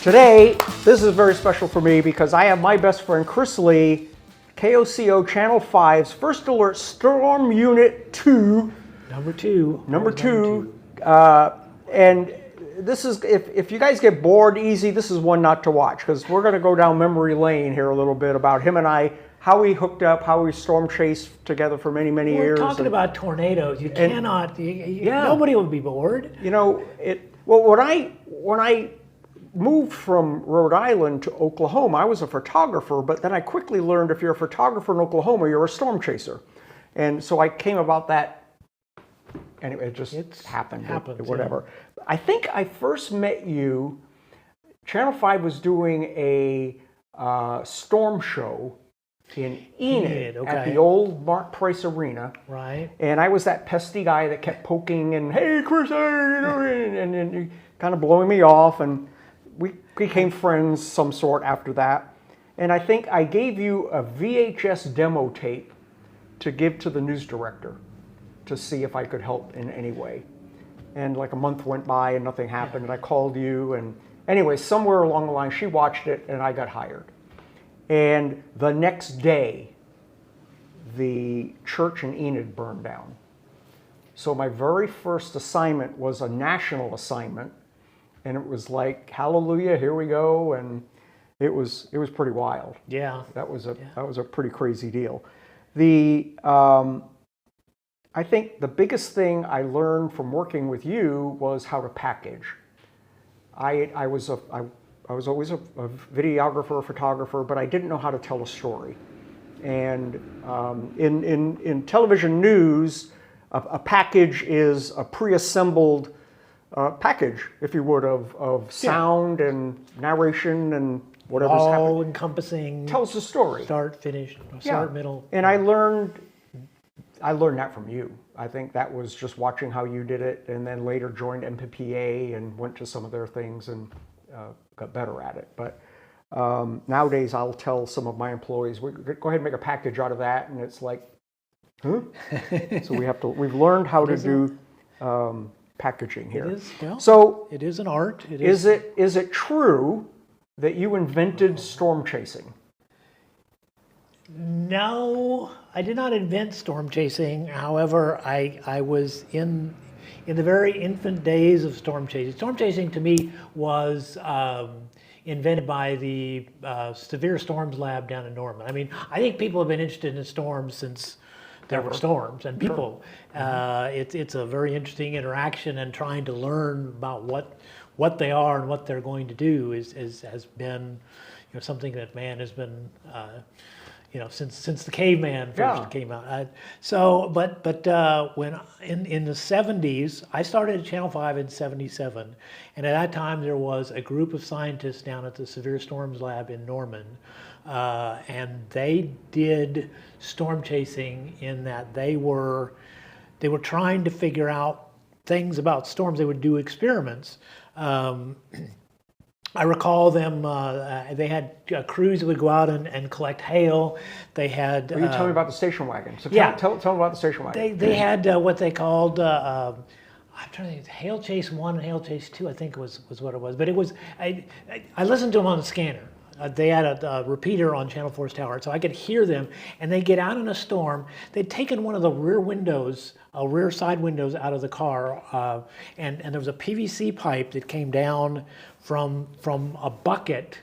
Today, this is very special for me because I have my best friend Chris Lee, KOCO Channel 5's First Alert Storm Unit 2. Number two. And this is, if you guys get bored easy, this is one not to watch because we're going to go down memory lane here a little bit about him and I, how we hooked up, how we storm chased together for many, many years. We're talking about tornadoes. You cannot, nobody would be bored. You know, when I moved from Rhode Island to Oklahoma, I was a photographer, but then I quickly learned if you're a photographer in Oklahoma, you're a storm chaser. And so I came about that, anyway, it just happened, whatever. Yeah. I think I first met you, Channel 5 was doing a storm show in Enid at the old Mark Price Arena. Right. And I was that pesty guy that kept poking and, hey, Chris, and kind of blowing me off. And we became friends some sort after that. And I think I gave you a VHS demo tape to give to the news director to see if I could help in any way. And like a month went by and nothing happened. And I called you. And anyway, somewhere along the line, she watched it and I got hired. And the next day, the church in Enid burned down. So my very first assignment was a national assignment. And it was like, hallelujah, here we go. And it was pretty wild. Yeah. That was a pretty crazy deal. I think the biggest thing I learned from working with you was how to package. I was always a videographer, a photographer, but I didn't know how to tell a story. And in television news, a package is a pre-assembled package, if you would, of sound and narration and whatever's happening. All encompassing. Tells the story. Start, finish, start, middle. And I learned that from you. I think that was just watching how you did it, and then later joined MPPA and went to some of their things and got better at it. But nowadays, I'll tell some of my employees, go ahead and make a package out of that, and it's like, huh? So we've learned how to do packaging here. It is, well, so it is an art. Is it true that you invented storm chasing? No, I did not invent storm chasing. However, I was in the very infant days of storm chasing. Storm chasing to me was invented by the Severe Storms Lab down in Norman. I mean, I think people have been interested in storms since there were storms and people. Sure. It's a very interesting interaction, and trying to learn about what they are and what they're going to do has been, something that man has been. Since the caveman first came out. When in the 70s, I started at Channel 5 in 77, and at that time there was a group of scientists down at the Severe Storms Lab in Norman, and they did storm chasing in that they were trying to figure out things about storms. They would do experiments. I recall them, they had crews that would go out and collect hail. They had... Well, you tell me about the station wagon. So tell me about the station wagon. They had what they called, I'm trying to think, Hail Chase 1 and Hail Chase 2, I think was what it was. But it was, I listened to them on the scanner. They had a repeater on Channel 4's tower, so I could hear them. And they'd get out in a storm. They'd taken one of the rear side windows out of the car, and there was a PVC pipe that came down from a bucket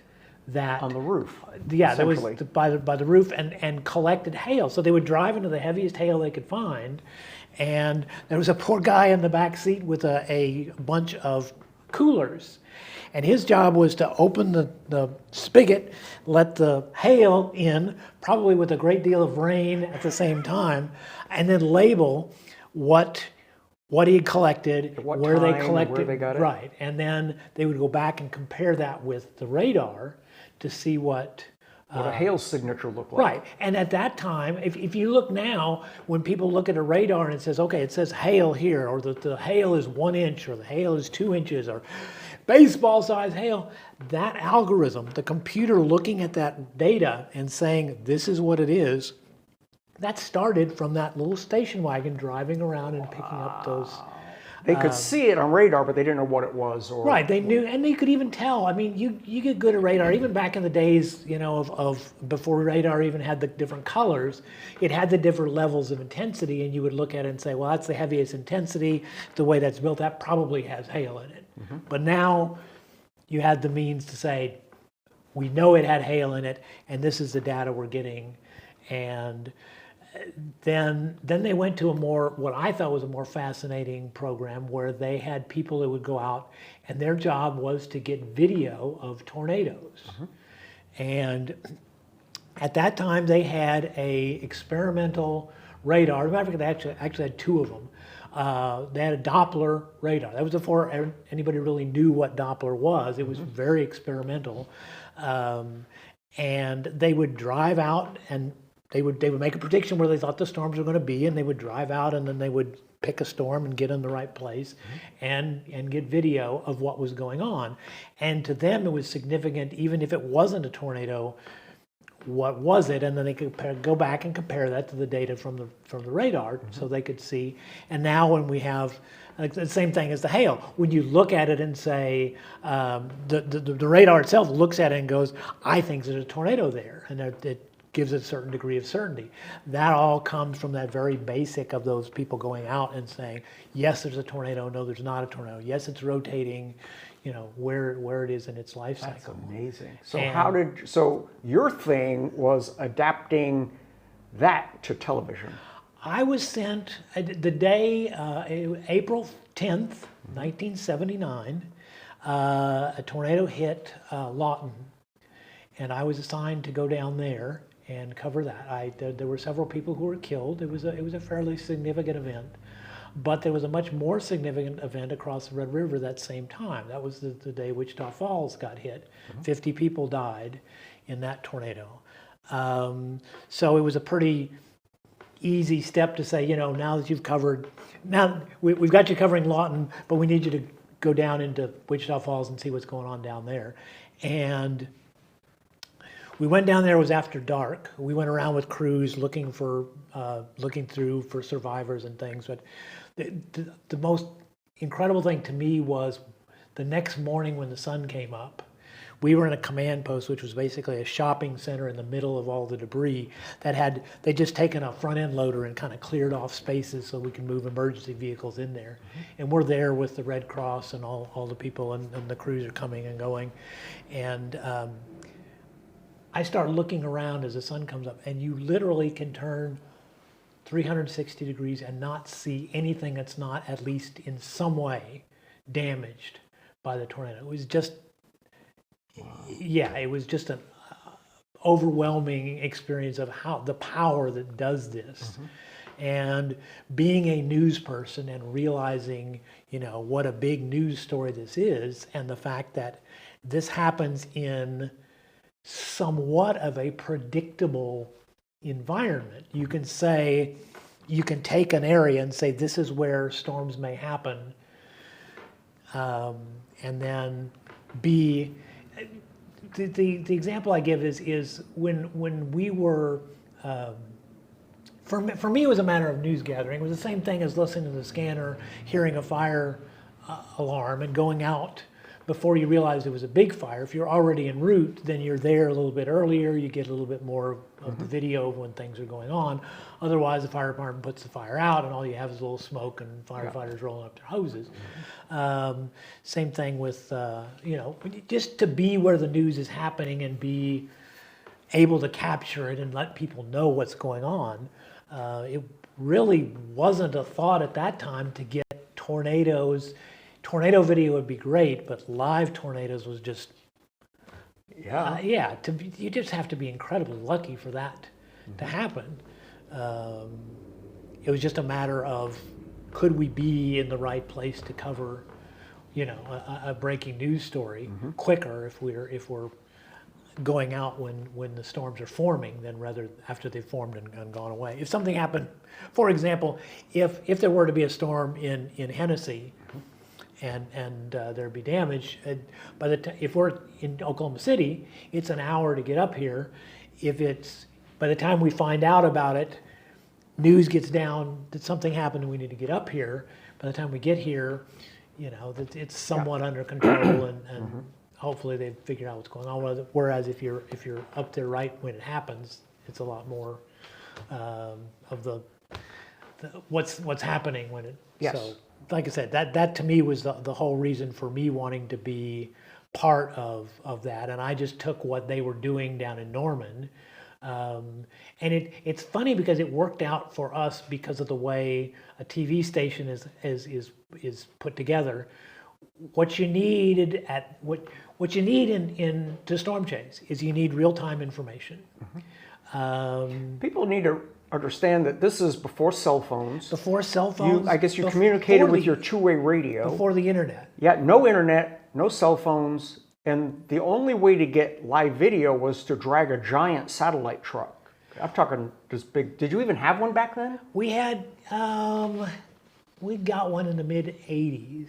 that on the roof. Yeah, that was by the roof and collected hail. So they would drive into the heaviest hail they could find, and there was a poor guy in the back seat with a bunch of coolers. And his job was to open the spigot, let the hail in, probably with a great deal of rain at the same time, and then label what he had collected, where they collected, where they got it. Right. And then they would go back and compare that with the radar to see what a hail signature looked like. Right. And at that time, if you look now, when people look at a radar and it says, okay, it says hail here, or the hail is 1 inch, or the hail is 2 inches, or baseball size hail, that algorithm, the computer looking at that data and saying, this is what it is, that started from that little station wagon driving around and picking up those They could see it on radar, but they didn't know what it was. Or Right, they knew, and you could even tell. I mean, you get good at radar. Even back in the days, of before radar even had the different colors, it had the different levels of intensity, and you would look at it and say, well, that's the heaviest intensity. The way that's built, that probably has hail in it. But now you had the means to say, we know it had hail in it, and this is the data we're getting, and then they went to what I thought was a more fascinating program where they had people that would go out and their job was to get video of tornadoes. And at that time they had a experimental radar. As a matter of fact, they actually had two of them. They had a Doppler radar. That was before anybody really knew what Doppler was. It was very experimental. And they would drive out and they would make a prediction where they thought the storms were going to be, and they would drive out and then they would pick a storm and get in the right place and get video of what was going on. And to them it was significant, even if it wasn't a tornado, what was it? And then they could go back and compare that to the data from the radar so they could see. And now when we have the same thing as the hail, when you look at it and say, the radar itself looks at it and goes, I think there's a tornado there. And it gives it a certain degree of certainty. That all comes from that very basic of those people going out and saying, yes, there's a tornado, no, there's not a tornado. Yes, it's rotating, where it is in its life cycle. That's amazing. So so your thing was adapting that to television? I was sent the day, April 10th, 1979, a tornado hit Lawton, and I was assigned to go down there and cover that. There were several people who were killed. It was a fairly significant event, but there was a much more significant event across the Red River that same time. That was the day Wichita Falls got hit. 50 people died in that tornado. So it was a pretty easy step to say, now that you've covered, now we've got you covering Lawton, but we need you to go down into Wichita Falls and see what's going on down there. And we went down there. It was after dark. We went around with crews looking through for survivors and things. But the most incredible thing to me was the next morning when the sun came up. We were in a command post, which was basically a shopping center in the middle of all the debris they'd just taken a front end loader and kind of cleared off spaces so we can move emergency vehicles in there. And we're there with the Red Cross and all the people, and the crews are coming and going. And I start looking around as the sun comes up, and you literally can turn 360 degrees and not see anything that's not at least in some way damaged by the tornado. It was just, it was just an overwhelming experience of how the power that does this. And being a news person and realizing, what a big news story this is, and the fact that this happens in somewhat of a predictable environment. You can take an area and say, this is where storms may happen. And then the example I give is when we were, for me it was a matter of news gathering. It was the same thing as listening to the scanner, hearing a fire alarm and going out before you realized it was a big fire. If you're already en route, then you're there a little bit earlier. You get a little bit more of the video of when things are going on. Otherwise, the fire department puts the fire out and all you have is a little smoke and firefighters rolling up their hoses. Same thing with, just to be where the news is happening and be able to capture it and let people know what's going on. It really wasn't a thought at that time to get tornadoes. Tornado video would be great, but live tornadoes was just, you just have to be incredibly lucky for that to happen. It was just a matter of, could we be in the right place to cover, a breaking news story quicker if we're going out when the storms are forming than rather after they've formed and gone away. If something happened, for example, if there were to be a storm in Hennessy, and there'd be damage. If we're in Oklahoma City, it's an hour to get up here. By the time we find out about it, news gets down that something happened and we need to get up here. By by the time we get here, it's somewhat under control, and hopefully they've figured out what's going on. Whereas if you're up there right when it happens, it's a lot more of the what's happening when it. Yes. So, like I said, that to me was the whole reason for me wanting to be part of that, and I just took what they were doing down in Norman. And it's funny because it worked out for us because of the way a TV station is put together. What you needed what you need in to storm chase is you need real-time information. People need to understand that this is before cell phones. Before cell phones. I guess you communicated with your two-way radio. Before the internet. Yeah, no internet, no cell phones, and the only way to get live video was to drag a giant satellite truck. I'm talking this big. Did you even have one back then? We had, we got one in the mid '80s.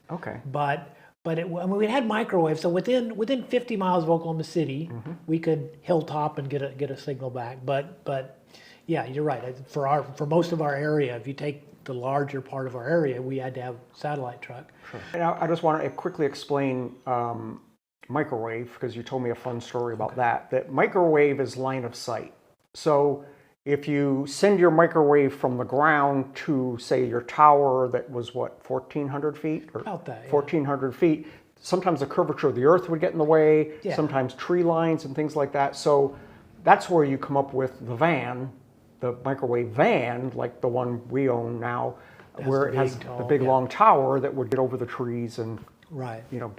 Okay. But we had microwaves, so within 50 miles of Oklahoma City, we could hilltop and get a signal back. But yeah, you're right. For most of our area, if you take the larger part of our area, we had to have satellite truck. Sure. And I just want to quickly explain microwave, because you told me a fun story about that. That microwave is line of sight. So if you send your microwave from the ground to, say, your tower that was, what, 1,400 feet? Or about that, yeah. 1,400 feet. Sometimes the curvature of the earth would get in the way, sometimes tree lines and things like that. So that's where you come up with the van, the microwave van, like the one we own now, where it has the big long tower that would get over the trees and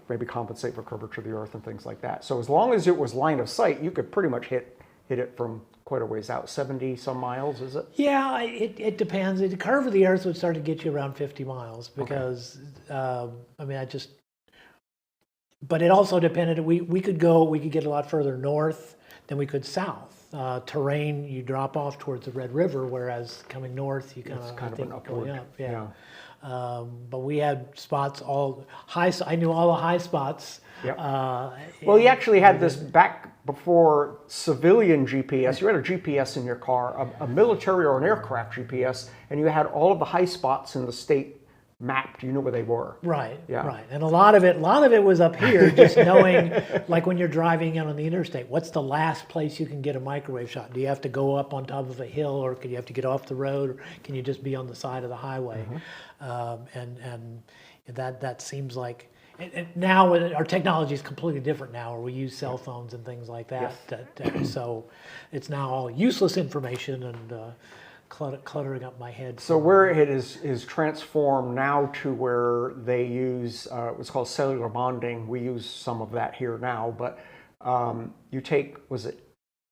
maybe compensate for curvature of the earth and things like that. So as long as it was line of sight, you could pretty much hit it from quite a ways out. 70 some miles, is it? Yeah, it depends. The curve of the earth would start to get you around 50 miles because but it also depended. We could get a lot further north than we could south. Terrain, you drop off towards the Red River, whereas coming north, you kind of an upward. Going up. Yeah. But we had spots all high. I knew all the high spots. Yep. Well, you actually had this back before civilian GPS. You had a GPS in your car, a military or an aircraft GPS, and you had all of the high spots in the state mapped. You knew where they were. Right. Yeah. Right. And a lot of it was up here, just knowing, like when you're driving out on the interstate, what's the last place you can get a microwave shot? Do you have to go up on top of a hill, or can you have to get off the road, or can you just be on the side of the highway? And that seems like. And now our technology is completely different now, where we use cell phones and things like that. Yes. So it's now all useless information and cluttering up my head. So where it is transformed now to where they use what's called cellular bonding. We use some of that here now, but you take, was it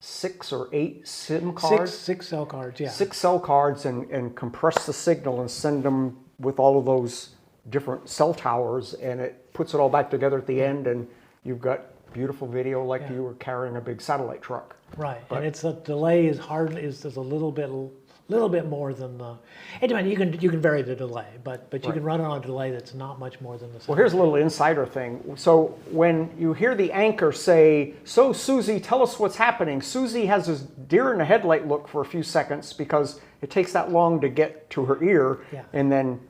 6 or 8 SIM cards? Six cell cards, yeah. 6 cell cards and compress the signal and send them with all of those different cell towers, and it puts it all back together at the end, and you've got beautiful video like you were carrying a big satellite truck. Right, but, and it's a delay is a little bit more than the. It depends. You can vary the delay, but you can run it on a delay that's not much more than the. Well, here's a little insider thing. So when you hear the anchor say, "So Susie, tell us what's happening," Susie has this deer in the headlight look for a few seconds because it takes that long to get to her ear, and then.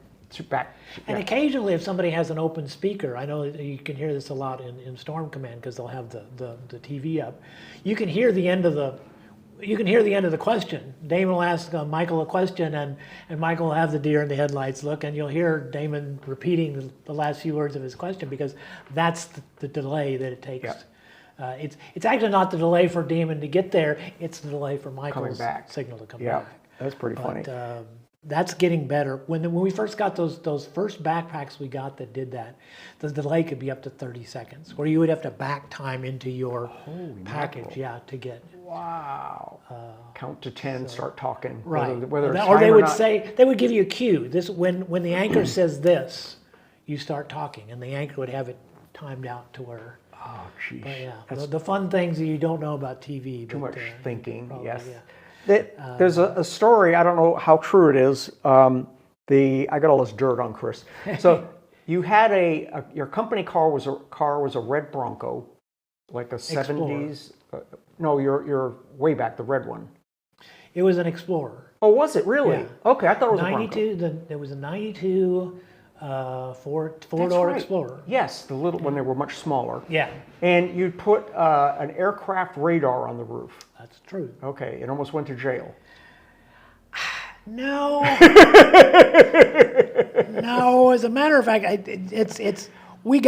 Back. And occasionally, if somebody has an open speaker, I know you can hear this a lot in Storm Command because they'll have the TV up. You can hear the end of the question. Damon will ask Michael a question, and Michael will have the deer in the headlights look, and you'll hear Damon repeating the last few words of his question because that's the delay that it takes. Yeah. It's actually not the delay for Damon to get there; it's the delay for Michael's signal to come back. That's pretty funny. That's getting better. When we first got those first backpacks we got that did that, the delay could be up to 30 seconds, where you would have to back time into your package, to get. Wow. Count to 10, start talking. Right. Whether it's or they would say, they would give you a cue. This when the anchor says this, you start talking, and the anchor would have it timed out to where. Oh, geez. But the fun things that you don't know about TV. Too much thinking. Probably, yes. There's a story, I don't know how true it is. I got all this dirt on Chris. So you had your company car was a red Bronco, like a Explorer. 70s. No, you're way back, the red one. It was an Explorer. Oh, was it really? Yeah. Okay, I thought it was a Bronco. 92. There was a 92 four-door That's right. Explorer. Yes, the little when they were much smaller. Yeah, And you'd put an aircraft radar on the roof. that's true. Okay, it almost went to jail. No, no. As a matter of fact, we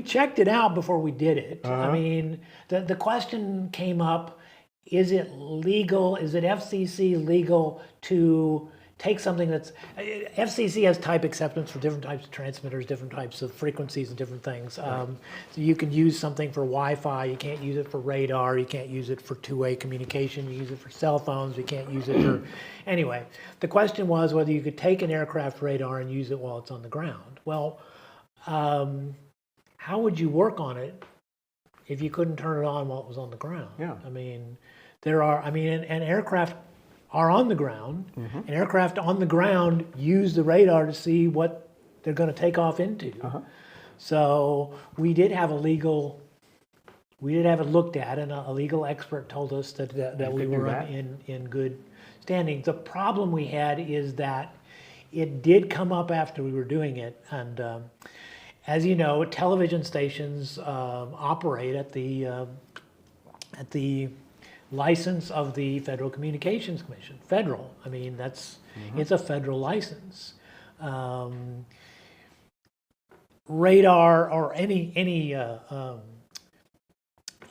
checked it out before we did it. I mean, the question came up: is it legal? Is it FCC legal to take something that's FCC has type acceptance for different types of transmitters, different types of frequencies, and different things. So you can use something for Wi-Fi. You can't use it for radar. You can't use it for two-way communication. You use it for cell phones. You can't use it for anyway. The question was whether you could take an aircraft radar and use it while it's on the ground. Well, how would you work on it if you couldn't turn it on while it was on the ground? Yeah. I mean, and aircraft are on the ground, and aircraft on the ground use the radar to see what they're going to take off into. So we did have it looked at, and a legal expert told us that we were in good standing. The problem we had is that it did come up after we were doing it, and as you know, television stations operate at the license of the Federal Communications Commission. Federal, I mean, it's a federal license. Radar or anything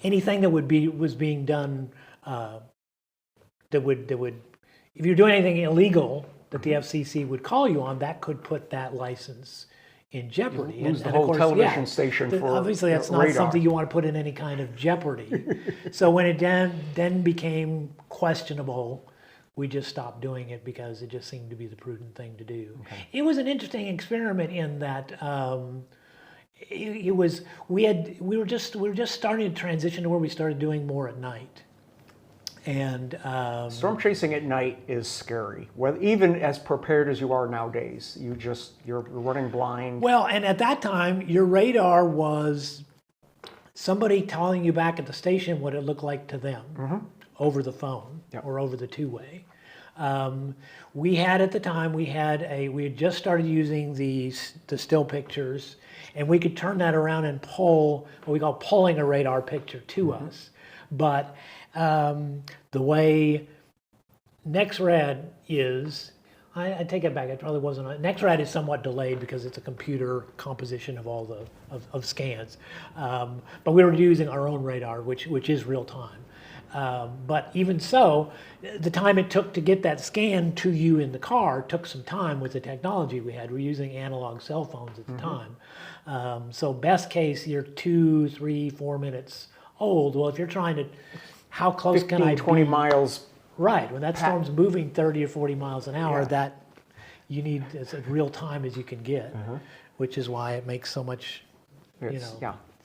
that was being done that would if you're doing anything illegal that the FCC would call you on, that could put that license in jeopardy. Lose the whole television station for obviously that's not radar. something you want to put in any kind of jeopardy. So when it then became questionable, we just stopped doing it because it just seemed to be the prudent thing to do. It was an interesting experiment in that we were just starting to transition to where we started doing more at night. And storm chasing at night is scary. Even as prepared as you are nowadays, you're running blind. Well, and at that time, your radar was somebody telling you back at the station what it looked like to them over the phone or over the two-way. We had at the time we had just started using the still pictures, and we could turn that around and pull what we call pulling a radar picture to us, but the way NextRad is, I take it back. It probably wasn't. NextRad is somewhat delayed because it's a computer composition of all of scans. But we were using our own radar, which is real time. But even so, the time it took to get that scan to you in the car took some time with the technology we had. We're using analog cell phones at the time. So best case, you're 2, 3, 4 minutes old. Well, if you're trying to, how close 15, can I 20 be? miles. Right, when that storm's moving 30 or 40 miles an hour, that you need as real time as you can get, which is why it makes so much, so much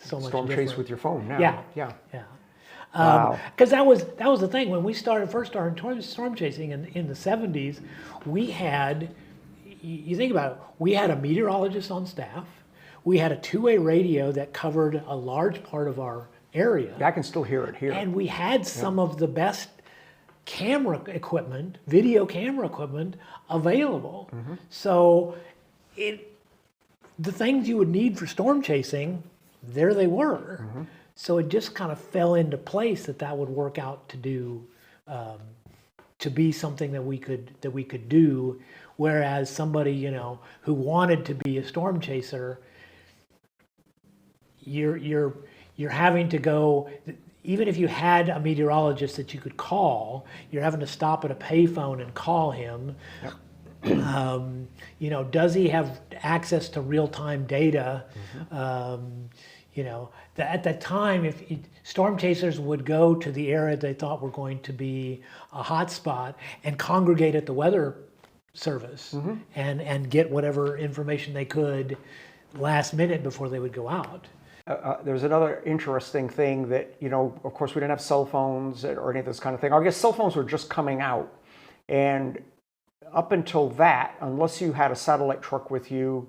storm difference. chase with your phone now. Yeah. Wow. Because that was the thing when we first started storm chasing in the 70s. We had, you think about it, we had a meteorologist on staff. We had a two-way radio that covered a large part of our area. I can still hear it here. And we had some of the best camera equipment, video camera equipment available. So the things you would need for storm chasing, there they were. So it just kind of fell into place that would work out to do, to be something that we could do. Whereas somebody, who wanted to be a storm chaser, you're having to go, even if you had a meteorologist that you could call, you're having to stop at a payphone and call him. Does he have access to real-time data? At that time, storm chasers would go to the area they thought were going to be a hot spot and congregate at the weather service and get whatever information they could last minute before they would go out. There's another interesting thing that, of course, we didn't have cell phones or any of this kind of thing. I guess cell phones were just coming out. And up until that, unless you had a satellite truck with you,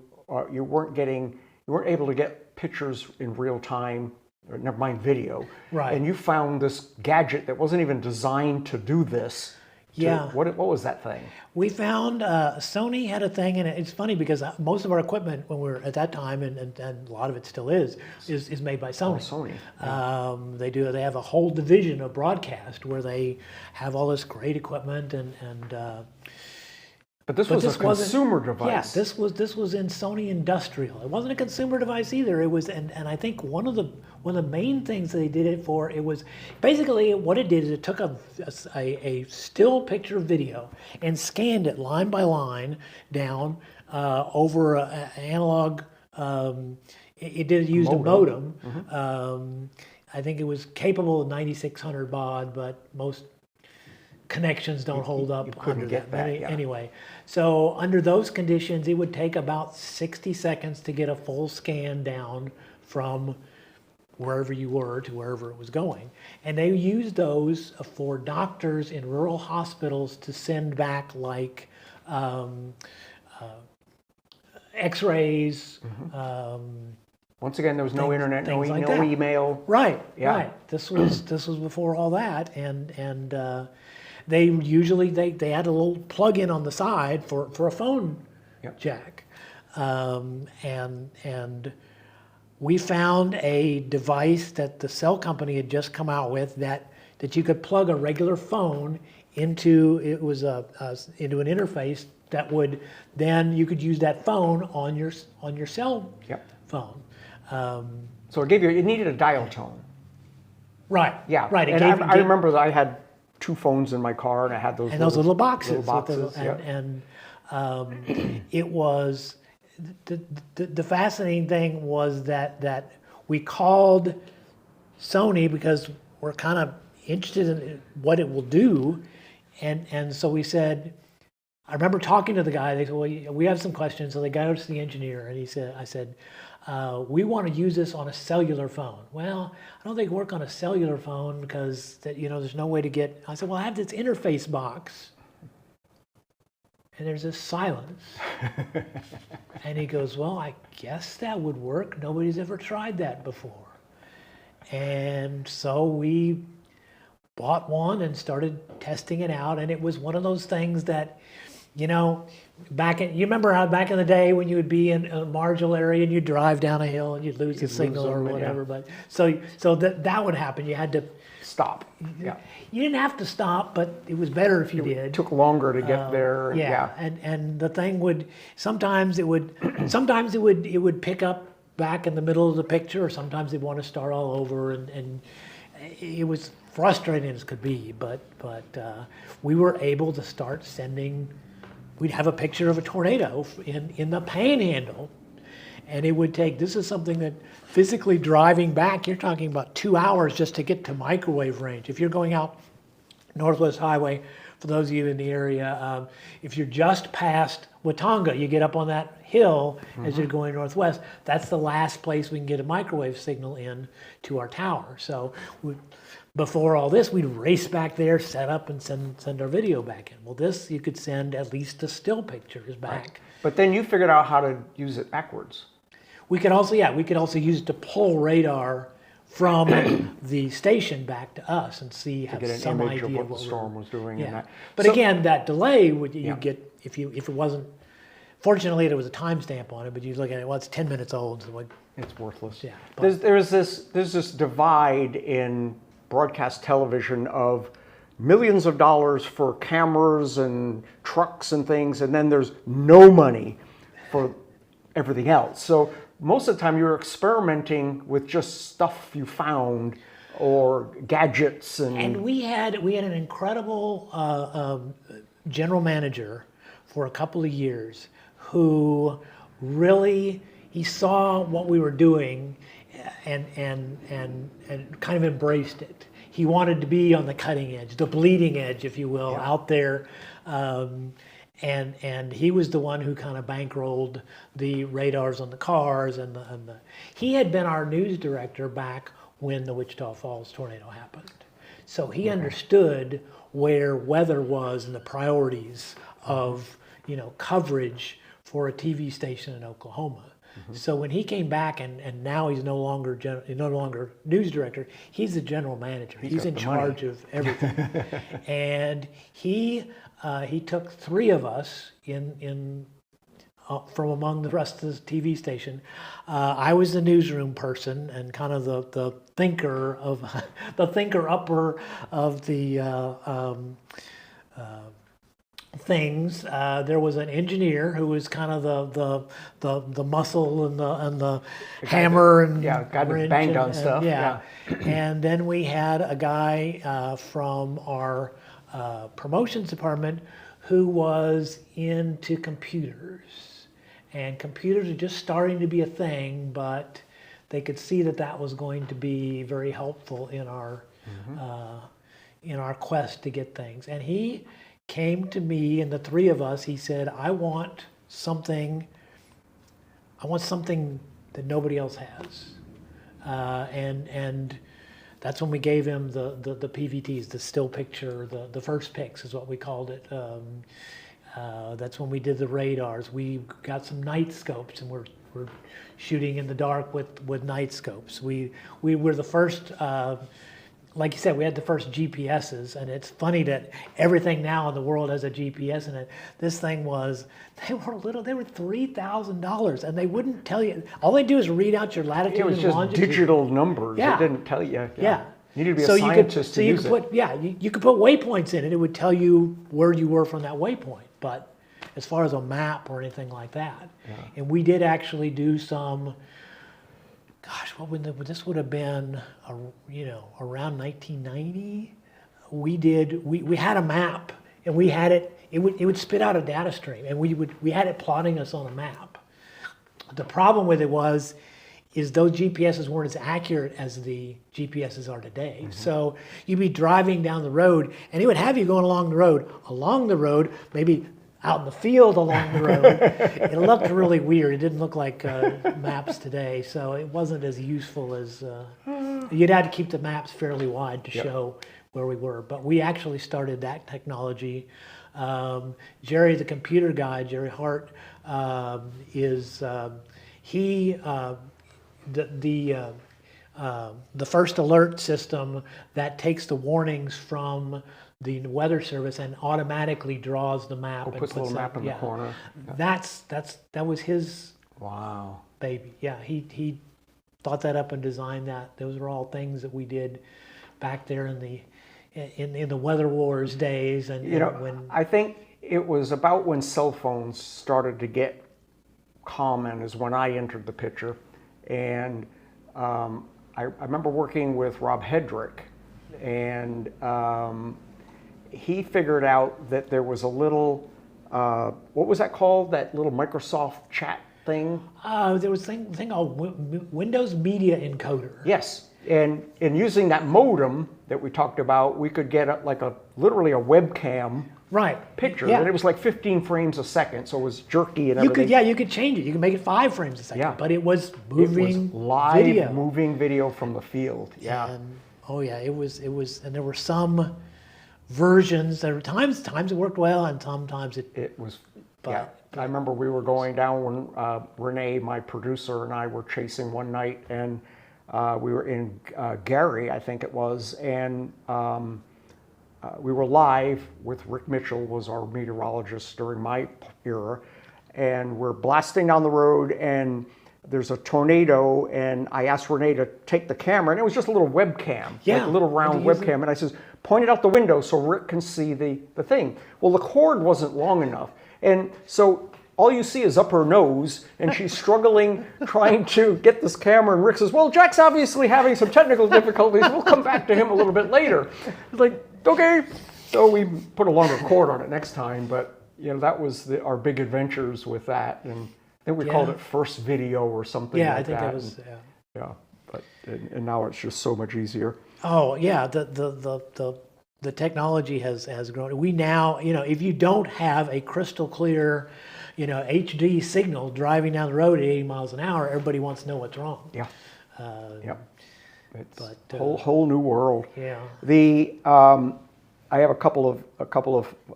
you weren't able to get pictures in real time, or never mind video. Right. And you found this gadget that wasn't even designed to do this. Yeah. What was that thing? We found Sony had a thing, and it's funny because most of our equipment when we were at that time, and a lot of it still is made by Sony. Oh, Sony. Yeah. They have a whole division of broadcast where they have all this great equipment But this was a consumer device. Yeah, this was in Sony Industrial. It wasn't a consumer device either. It was, and I think one of the main things they did it for, it was basically what it did is it took a still picture video and scanned it line by line down over an analog. It did use a modem. Mm-hmm. I think it was capable of 9600 baud, but most connections don't hold up under that. Anyway, so under those conditions, it would take about 60 seconds to get a full scan down from wherever you were to wherever it was going. And they used those for doctors in rural hospitals to send back like x-rays. Mm-hmm. Once again, there was no internet, no email. Right, yeah. Right. This was before all that, and they usually they had a little plug-in on the side for a phone jack, and we found a device that the cell company had just come out with that you could plug a regular phone into. It was into an interface that would then you could use that phone on your cell phone. So it needed a dial tone. Right. Yeah. Right. And I remember that I had 2 phones in my car, and I had those little boxes. It was the fascinating thing was that we called Sony because we're kind of interested in what it will do, and so we said. I remember talking to the guy. They said, "Well, we have some questions." So they got us to the engineer, and I said, "We want to use this on a cellular phone." Well, I don't think it work on a cellular phone because there's no way to get. I said, "Well, I have this interface box," and there's this silence. And he goes, "Well, I guess that would work. Nobody's ever tried that before." And so we bought one and started testing it out, and it was one of those things that. You remember how back in the day when you would be in a marginal area and you'd drive down a hill and you'd lose the signal or whatever. Yeah. But so that would happen. You had to stop. Yeah. You didn't have to stop, but it was better if you did. It took longer to get there. Yeah. And the thing would sometimes it would pick up back in the middle of the picture, or sometimes they'd want to start all over, and it was frustrating as could be. But we were able to start sending. We'd have a picture of a tornado in the panhandle, and it would take, this is something that physically driving back, you're talking about 2 hours just to get to microwave range. If you're going out Northwest Highway, for those of you in the area, if you're just past Watauga, you get up on that hill as you're going northwest, that's the last place we can get a microwave signal in to our tower. So before all this, we'd race back there, set up, and send our video back in. Well, this, you could send at least the still pictures back. Right. But then you figured out how to use it backwards. We could also use it to pull radar from the station back to us and have some idea of what the storm was doing. Yeah. And that. But again, that delay you get if it wasn't. Fortunately, there was a timestamp on it, but you look at it. Well, it's 10 minutes old. So it's worthless. Yeah. There's this divide in broadcast television of millions of dollars for cameras and trucks and things, and then there's no money for everything else. So most of the time you're experimenting with just stuff you found or gadgets. And we had an incredible general manager for a couple of years who really, he saw what we were doing and kind of embraced it. He wanted to be on the cutting edge, the bleeding edge, if you will, out there. And he was the one who kind of bankrolled the radars on the cars he had been our news director back when the Wichita Falls tornado happened. So he understood where weather was and the priorities of, coverage for a TV station in Oklahoma. So when he came back, and now he's no longer news director, he's the general manager. He's in charge of everything. And he took 3 of us from among the rest of the TV station. I was the newsroom person and kind of the thinker upper of the things. There was an engineer who was kind of the muscle and the hammer and guy that banged on stuff. Yeah. And then we had a guy from our promotions department who was into computers. And computers are just starting to be a thing, but they could see that was going to be very helpful in our quest to get things. And he came to me, and the 3 of us, he said, I want something that nobody else has. And that's when we gave him the PVTs, the still picture, the first pics is what we called it. That's when we did the radars. We got some night scopes, and we're shooting in the dark with night scopes. We were the first, like you said, we had the first GPSs, and it's funny that everything now in the world has a GPS in it. This thing they were $3,000, and they wouldn't tell you. All they do is read out your latitude and longitude. It was just digital numbers. Yeah. It didn't tell you. Yeah. You need to be a scientist to use it. You could put waypoints in it. It would tell you where you were from that waypoint. But as far as a map or anything like that, and we did actually do some. Gosh, this would have been, around 1990. We had a map, and we had it. It would spit out a data stream, and we had it plotting us on a map. The problem with it is those GPSs weren't as accurate as the GPSs are today. So you'd be driving down the road, and it would have you going along the road, maybe out in the field along the road. It looked really weird. It didn't look like maps today, so it wasn't as useful as, you'd have to keep the maps fairly wide to show where we were. But we actually started that technology. Jerry, the computer guy, Jerry Hart, the first alert system that takes the warnings from the Weather Service and automatically draws the map. And puts a little map in the corner. That was his baby. Yeah, he thought that up and designed that. Those were all things that we did back there in the Weather Wars days. And I think it was about when cell phones started to get common is when I entered the picture. And I remember working with Rob Hedrick, and he figured out that there was a little, what was that called? That little Microsoft chat thing? There was a thing called Windows Media Encoder. Yes, and using that modem that we talked about, we could get literally a webcam picture. Yeah. And it was like 15 frames a second, so it was jerky and everything. You could change it. You could make it 5 frames a second. Yeah. But it was moving live video. Moving video from the field. Yeah. And, it was, and there were some versions. There were times it worked well, and sometimes it was. I remember we were going down when Renee, my producer, and I were chasing one night, and we were in Gary, I think it was, and we were live with Rick Mitchell, was our meteorologist during my era, and we're blasting down the road, and there's a tornado, and I asked Renee to take the camera, and it was just a little webcam, like a little round webcam, and I says, point it out the window so Rick can see the thing. Well, the cord wasn't long enough, and so all you see is up her nose, and she's struggling, trying to get this camera, and Rick says, well, Jack's obviously having some technical difficulties, we'll come back to him a little bit later. It's like, okay. So we put a longer cord on it next time, but that was our big adventures with that, and I think we called it First Video or something like that. I think that was, but now it's just so much easier. Oh, yeah, the technology has grown. We now, if you don't have a crystal clear, HD signal driving down the road at 80 miles an hour, everybody wants to know what's wrong. Yeah. It's a whole new world. Yeah. I have a couple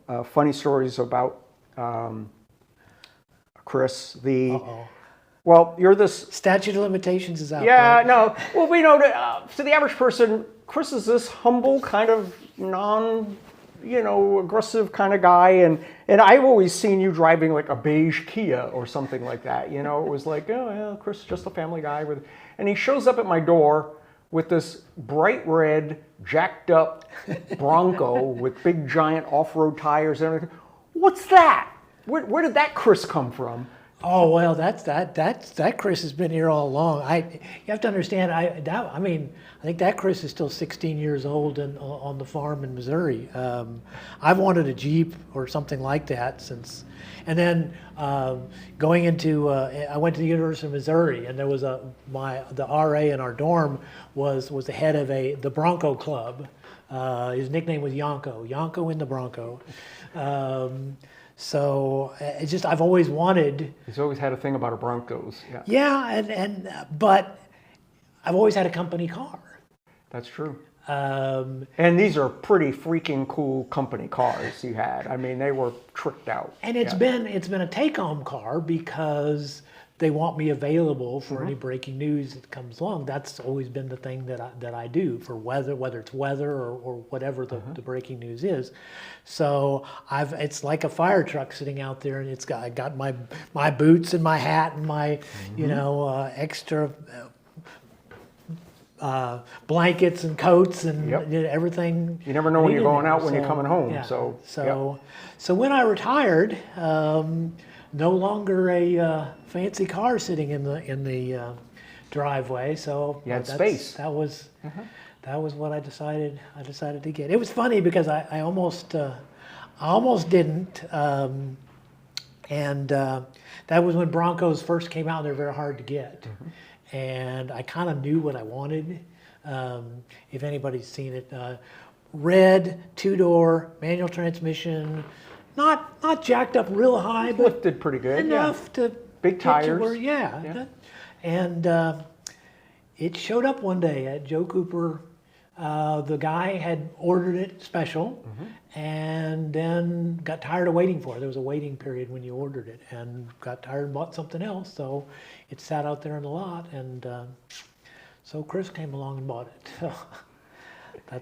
of funny stories about Chris. Well, you're this. Statute of limitations is out. Yeah, right? no. Well, we know to the average person, Chris is this humble, kind of aggressive kind of guy, and I've always seen you driving like a beige Kia or something like that. It was like, oh yeah, Chris is just a family guy and he shows up at my door with this bright red, jacked up Bronco with big giant off-road tires and everything. What's that? Where did that Chris come from? Oh well, that Chris has been here all along. You have to understand. I think that Chris is still 16 years old and on the farm in Missouri. I've wanted a Jeep or something like that since. And then going into, I went to the University of Missouri, and there was the RA in our dorm was the head of the Bronco Club. His nickname was Yonko in the Bronco. So it's just I've always wanted. He's always had a thing about Broncos. Yeah. Yeah, but I've always had a company car. That's true. And these are pretty freaking cool company cars you had. I mean, they were tricked out. And it's been a take-home car because they want me available for any breaking news that comes along. That's always been the thing that I do for whether it's weather or whatever the breaking news is. So it's like a fire truck sitting out there, and I got my boots and my hat and my extra blankets and coats and everything. You never know when you're going out when you're coming home. Yeah. So when I retired, no longer a fancy car sitting in the driveway. So you had space. That was what I decided to get. It was funny because I almost didn't, and that was when Broncos first came out. They're very hard to get. And I kind of knew what I wanted. If anybody's seen it, red, 2-door, manual transmission, not jacked up real high, but lifted pretty good. Enough to big tires. And it showed up one day at Joe Cooper. The guy had ordered it special, and then got tired of waiting for it. There was a waiting period when you ordered it, and got tired and bought something else. So it sat out there in the lot, and so Chris came along and bought it.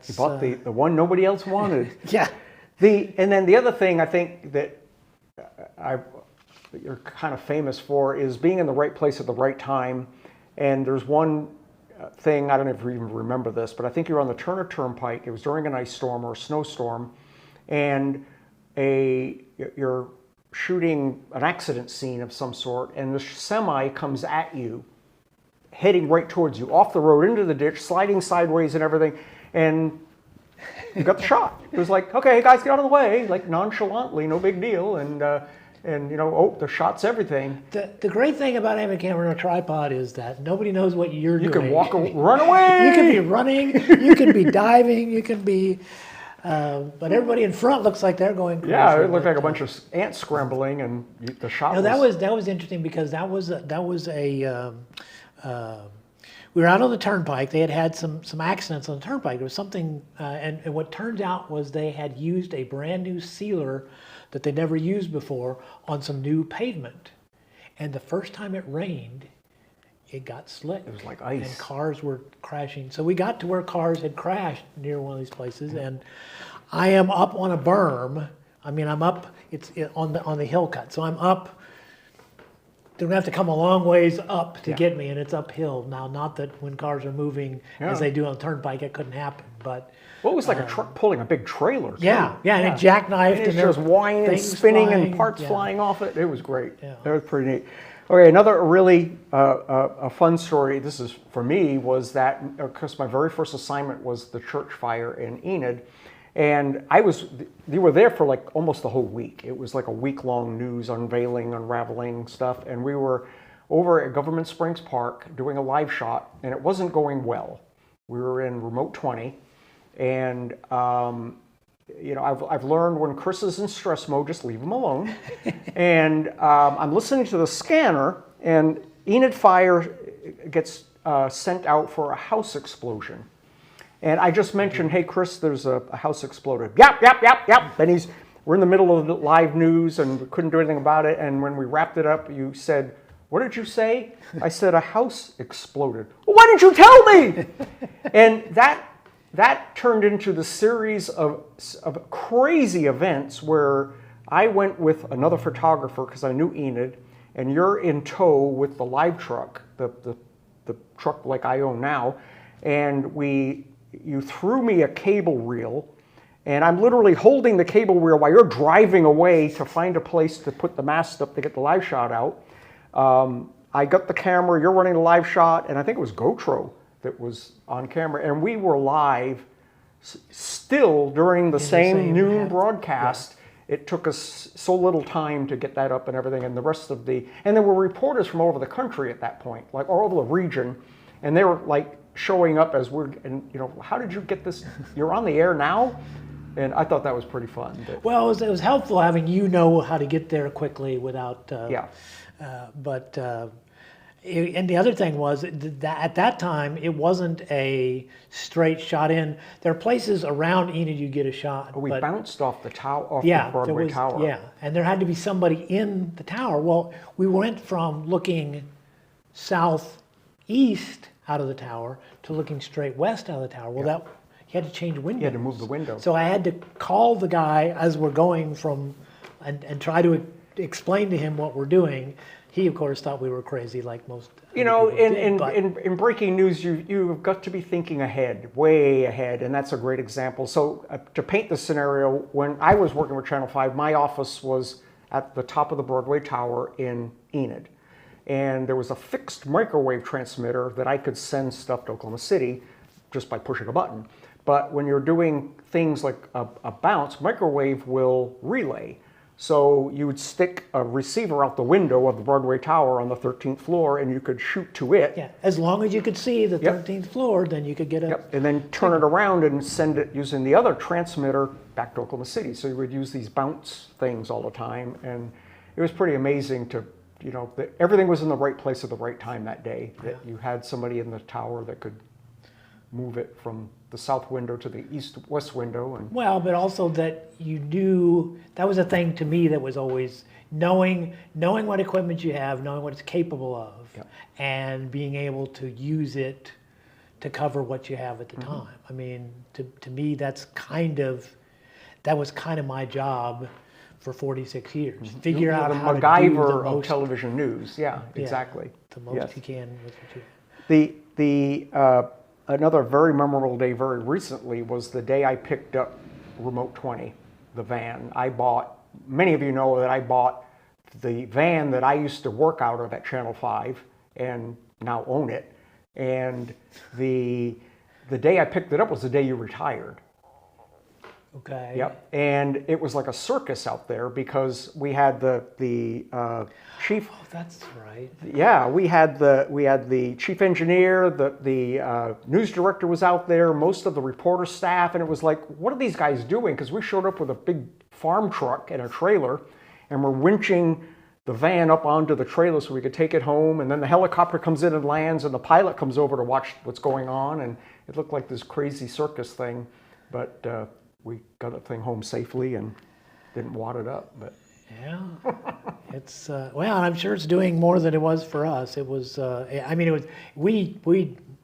He bought the one nobody else wanted. Yeah. And then the other thing I think that you're kind of famous for is being in the right place at the right time. And there's one thing, I don't know if you even remember this, but I think you were on the Turner Turnpike. It was during an ice storm or a snowstorm, and you're shooting an accident scene of some sort, and the semi comes at you, heading right towards you, off the road into the ditch, sliding sideways and everything, and you got the shot. It was like, okay, guys, get out of the way, like nonchalantly, no big deal, and the shot's everything. The great thing about having a camera and a tripod is that nobody knows what you're doing. You can run away. You can be running, you can be diving, you can be, but everybody in front looks like they're going crazy. Yeah, it looked like a bunch of ants scrambling, and the shot. No, that was interesting because that was we were out on the turnpike. They had some accidents on the turnpike. There was something, and what turned out was they had used a brand new sealer that they never used before on some new pavement. And the first time it rained, it got slick. It was like ice. And cars were crashing. So we got to where cars had crashed near one of these places, and I am up on a berm. I mean, I'm up, on the hill cut. So I'm up. They don't have to come a long ways up to get me, and it's uphill. Now, not that when cars are moving as they do on the turnpike, it couldn't happen, but... Well, it was like a truck pulling a big trailer. Yeah, and it jackknifed. And it was whining and spinning and parts flying off it. It was great. Yeah. That was pretty neat. Okay, another really a fun story, this is for me, was that, because my very first assignment was the church fire in Enid. And you were there for like almost the whole week. It was like a week-long news unveiling, unraveling stuff. And we were over at Government Springs Park doing a live shot, and it wasn't going well. We were in remote 20. And, I've learned when Chris is in stress mode, just leave him alone. And I'm listening to the scanner, and Enid Fire gets sent out for a house explosion. And I just mentioned, hey, Chris, there's a house exploded. Yep. And we're in the middle of the live news and we couldn't do anything about it. And when we wrapped it up, you said, What did you say? I said, a house exploded. Well, why didn't you tell me? And that turned into the series of crazy events where I went with another photographer because I knew Enid, and you're in tow with the live truck, the truck like I own now, and you threw me a cable reel, and I'm literally holding the cable reel while you're driving away to find a place to put the mast up to get the live shot out. I got the camera, you're running the live shot, and I think it was GoTro that was on camera, and we were live still during the same noon broadcast. Yeah. It took us so little time to get that up and everything, and the rest of and there were reporters from all over the country at that point, like all over the region, and they were like showing up as and you know, how did you get this? You're on the air now? And I thought that was pretty fun. Well, it was helpful having how to get there quickly without. And the other thing was that at that time it wasn't a straight shot in. There are places around Enid you get a shot. We bounced off the tower, the Broadway tower. Yeah, and there had to be somebody in the tower. Well, we went from looking southeast out of the tower to looking straight west out of the tower. Well, you had to change windows. You had to move the window. So I had to call the guy as we're going and try to explain to him what we're doing. He, of course, thought we were crazy, like most. You know, in breaking news, you've got to be thinking ahead, way ahead, and that's a great example. So to paint the scenario, when I was working with Channel 5, my office was at the top of the Broadway Tower in Enid. And there was a fixed microwave transmitter that I could send stuff to Oklahoma City just by pushing a button. But when you're doing things like a bounce, microwave will relay. So you would stick a receiver out the window of the Broadway Tower on the 13th floor, and you could shoot to it. Yeah, as long as you could see the 13th floor, then you could get a... Yep, and then turn it around and send it using the other transmitter back to Oklahoma City. So you would use these bounce things all the time, and it was pretty amazing to, you know, that everything was in the right place at the right time that day, that you had somebody in the tower that could move it from the south window to the east-west window. And well, but also that you knew, that was a thing to me that was always knowing what equipment you have, knowing what it's capable of, and being able to use it to cover what you have at the time. I mean, to me, that was kind of my job for 46 years. Figure out how to do the MacGyver most of television news. Yeah, exactly. The most you can with what you have. Another very memorable day very recently was the day I picked up Remote 20, the van. Many of you know that I bought the van that I used to work out of at Channel 5 and now own it. And the day I picked it up was the day you retired. Okay. Yep. And it was like a circus out there because we had the chief. Oh, that's right. Yeah, we had the chief engineer, the news director was out there, most of the reporter staff, and it was like, what are these guys doing? Because we showed up with a big farm truck and a trailer, and we're winching the van up onto the trailer so we could take it home, and then the helicopter comes in and lands, and the pilot comes over to watch what's going on, and it looked like this crazy circus thing, but we got the thing home safely and didn't wad it up. But yeah, it's well, I'm sure it's doing more than it was for us. It was, I mean, it was we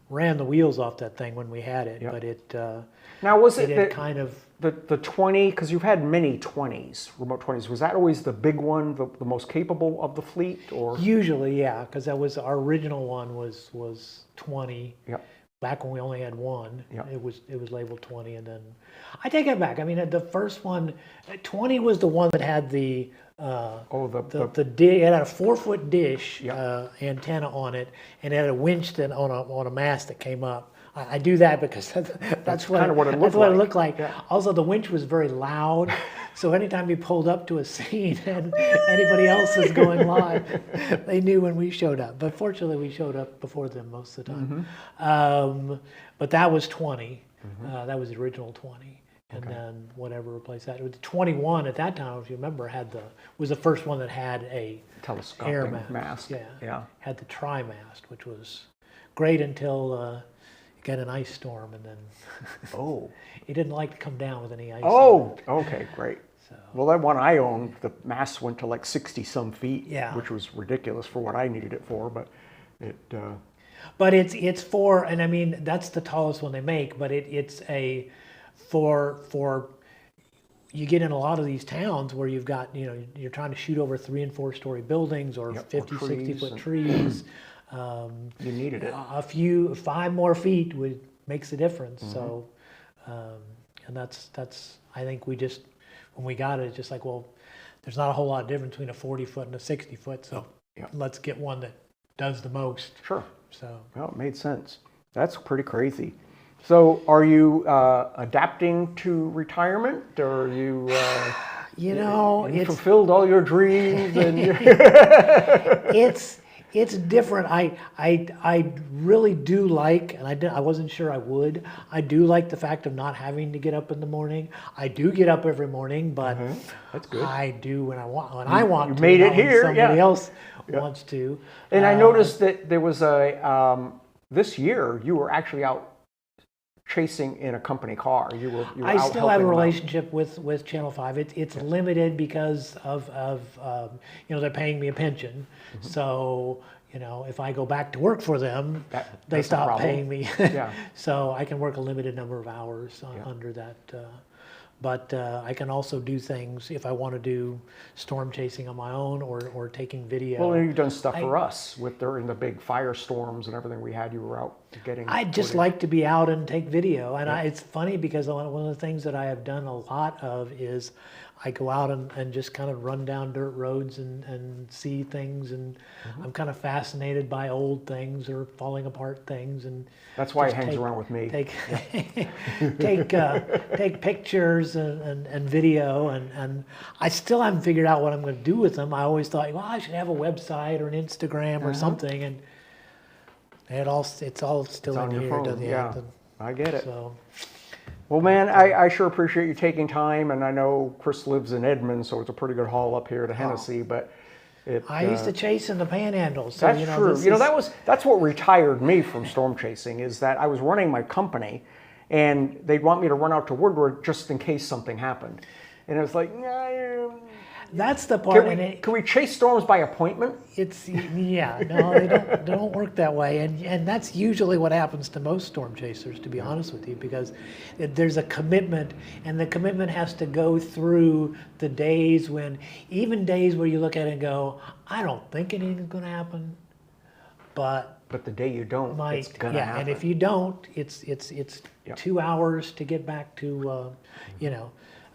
ran the wheels off that thing when we had it, but it now was it kind of the 20, because you've had many 20s, remote 20s. Was that always the big one, the most capable of the fleet, or usually, yeah, because that was our original one was 20. Yep. Back when we only had one, it was labeled 20, and then I take it back. I mean, the first one, 20 was the one that had it had a 4-foot dish antenna on it, and it had a winch on a mast that came up. I do that because that's what it looked like. Yeah. Also, the winch was very loud, so anytime you pulled up to a scene and anybody else was going live, they knew when we showed up. But fortunately, we showed up before them most of the time. But that was 20. That was the original 20. And then whatever replaced that. The 21 at that time, if you remember, was the first one that had a telescopic air mast. Yeah. Had the tri-mast, which was great until got an ice storm, and then it didn't like to come down with any ice. Oh, okay, great. Well, that one I owned, the mast went to like 60 some feet, Yeah. which was ridiculous for what I needed it for, but it, But it's for, and I mean, that's the tallest one they make, but it's a, for, you get in a lot of these towns where you've got, you're trying to shoot over 3 and 4 story buildings or Yep, or 50, 60 trees foot and- trees. you needed it. A few, 5 more feet makes a difference. So, and that's, I think we just, when we got it, it's just like, well, there's not a whole lot of difference between a 40 foot and a 60 foot. So Yeah. let's get one that does the most. Sure. So. Well, it made sense. That's pretty crazy. So are you adapting to retirement, or are you, you It's fulfilled all your dreams? And it's different. I really do like, and I wasn't sure I would. I do like the fact of not having to get up in the morning. I do get up every morning, but That's good. I do when I want. When I want you to. made it not when here, Somebody yeah. else wants to. And I noticed that there was this year you were actually out chasing in a company car. You were I out still have a helping them out. relationship with Channel 5. It's limited because of they're paying me a pension. So, if I go back to work for them, they that's a stop problem. paying me. Yeah. So I can work a limited number of hours under that. But I can also do things if I want to do storm chasing on my own or taking video. Well, and you've done stuff for us during the big firestorms and everything we had. You were out getting. I'd just like to be out and take video. And it's funny because one of the things that I have done a lot of is I go out and just kind of run down dirt roads and see things. And I'm kind of fascinated by old things or falling apart things. And That's why he just hangs around with me. take pictures and video. And I still haven't figured out what I'm going to do with them. I always thought, well, I should have a website or an Instagram or something. And it's all still on in your here. phone. Yeah, I get it. So, Well, man, I sure appreciate you taking time, and I know Chris lives in Edmond, so it's a pretty good haul up here to Hennessy. But I used to chase in the Panhandle. So, that's true. That's what retired me from storm chasing, is that I was running my company, and they'd want me to run out to Woodward just in case something happened, and it was like, that's the part. can we chase storms by appointment? No, they don't work that way, and that's usually what happens to most storm chasers, to be honest with you, because there's a commitment, and the commitment has to go through the days even days where you look at it and go, I don't think anything's going to happen, but the day you don't, it's gonna happen. and if you don't, it's 2 hours to get back to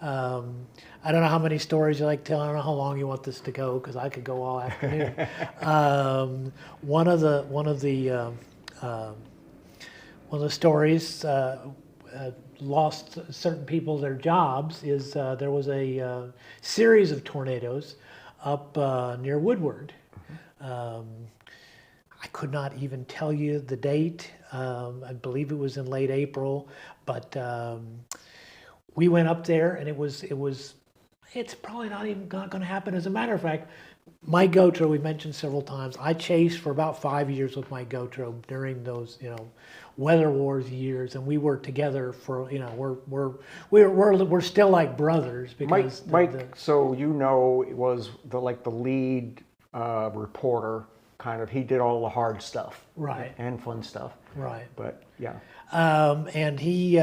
I don't know how many stories you like to tell. I don't know how long you want this to go, because I could go all afternoon. One of the stories lost certain people their jobs is there was a series of tornadoes up near Woodward. I could not even tell you the date. I believe it was in late April, but we went up there, and it's probably not even going to happen. As a matter of fact, my GoTro, we mentioned several times, I chased for about 5 years with my GoTro during those, weather wars years, and we were together for, we're still like brothers, because Mike, so was the lead reporter, kind of. He did all the hard stuff, right, and fun stuff, right. But yeah, and he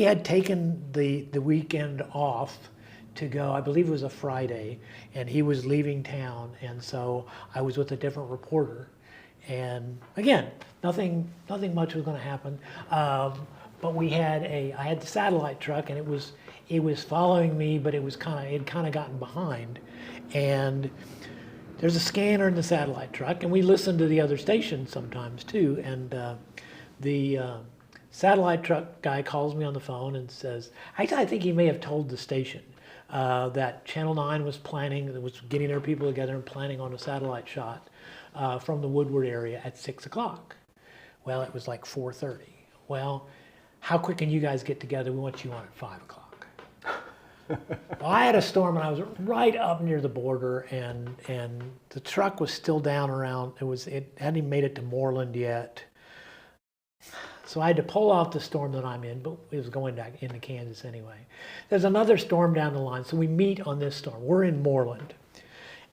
had taken the weekend off to go. I believe it was a Friday, and he was leaving town, and so I was with a different reporter. And again, nothing much was going to happen. But I had the satellite truck, and it was following me, but it had kind of gotten behind. And there's a scanner in the satellite truck, and we listen to the other stations sometimes too. And the satellite truck guy calls me on the phone and says, I think he may have told the station that Channel 9 was getting their people together and planning on a satellite shot from the Woodward area at 6 o'clock. Well, it was like 4:30. Well, how quick can you guys get together? We want you on at 5 o'clock. Well, I had a storm, and I was right up near the border, and the truck was still down around. It hadn't even made it to Moreland yet. So I had to pull off the storm that I'm in, but it was going back into Kansas anyway. There's another storm down the line, so we meet on this storm. We're in Moreland,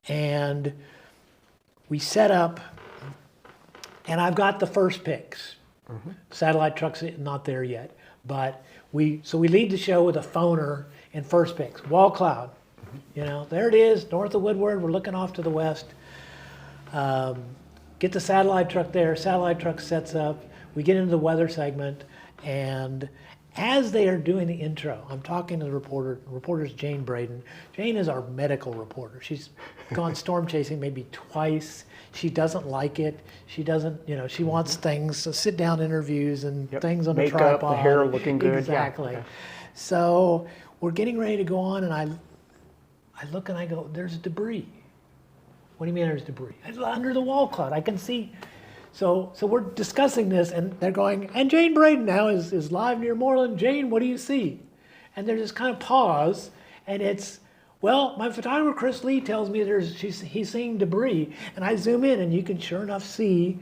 and we set up, and I've got the first picks. Satellite truck's not there yet, but we lead the show with a phoner and first picks. Wall cloud, there it is, north of Woodward. We're looking off to the west. Get the satellite truck there. Satellite truck sets up. We get into the weather segment, and as they are doing the intro, I'm talking to the reporter. The reporter's Jane Braden. Jane is our medical reporter. She's gone storm chasing maybe twice. She doesn't like it. She doesn't, she wants things, so sit down interviews and things on a tripod. Makeup, the hair looking good. Exactly. Yeah. So we're getting ready to go on, and I look and I go, there's debris. What do you mean there's debris? Under the wall cloud, I can see. So we're discussing this, and they're going, and Jane Braden now is live near Moreland. Jane, what do you see? And there's this kind of pause, and it's, well, my photographer Chris Lee tells me he's seeing debris, and I zoom in, and you can sure enough see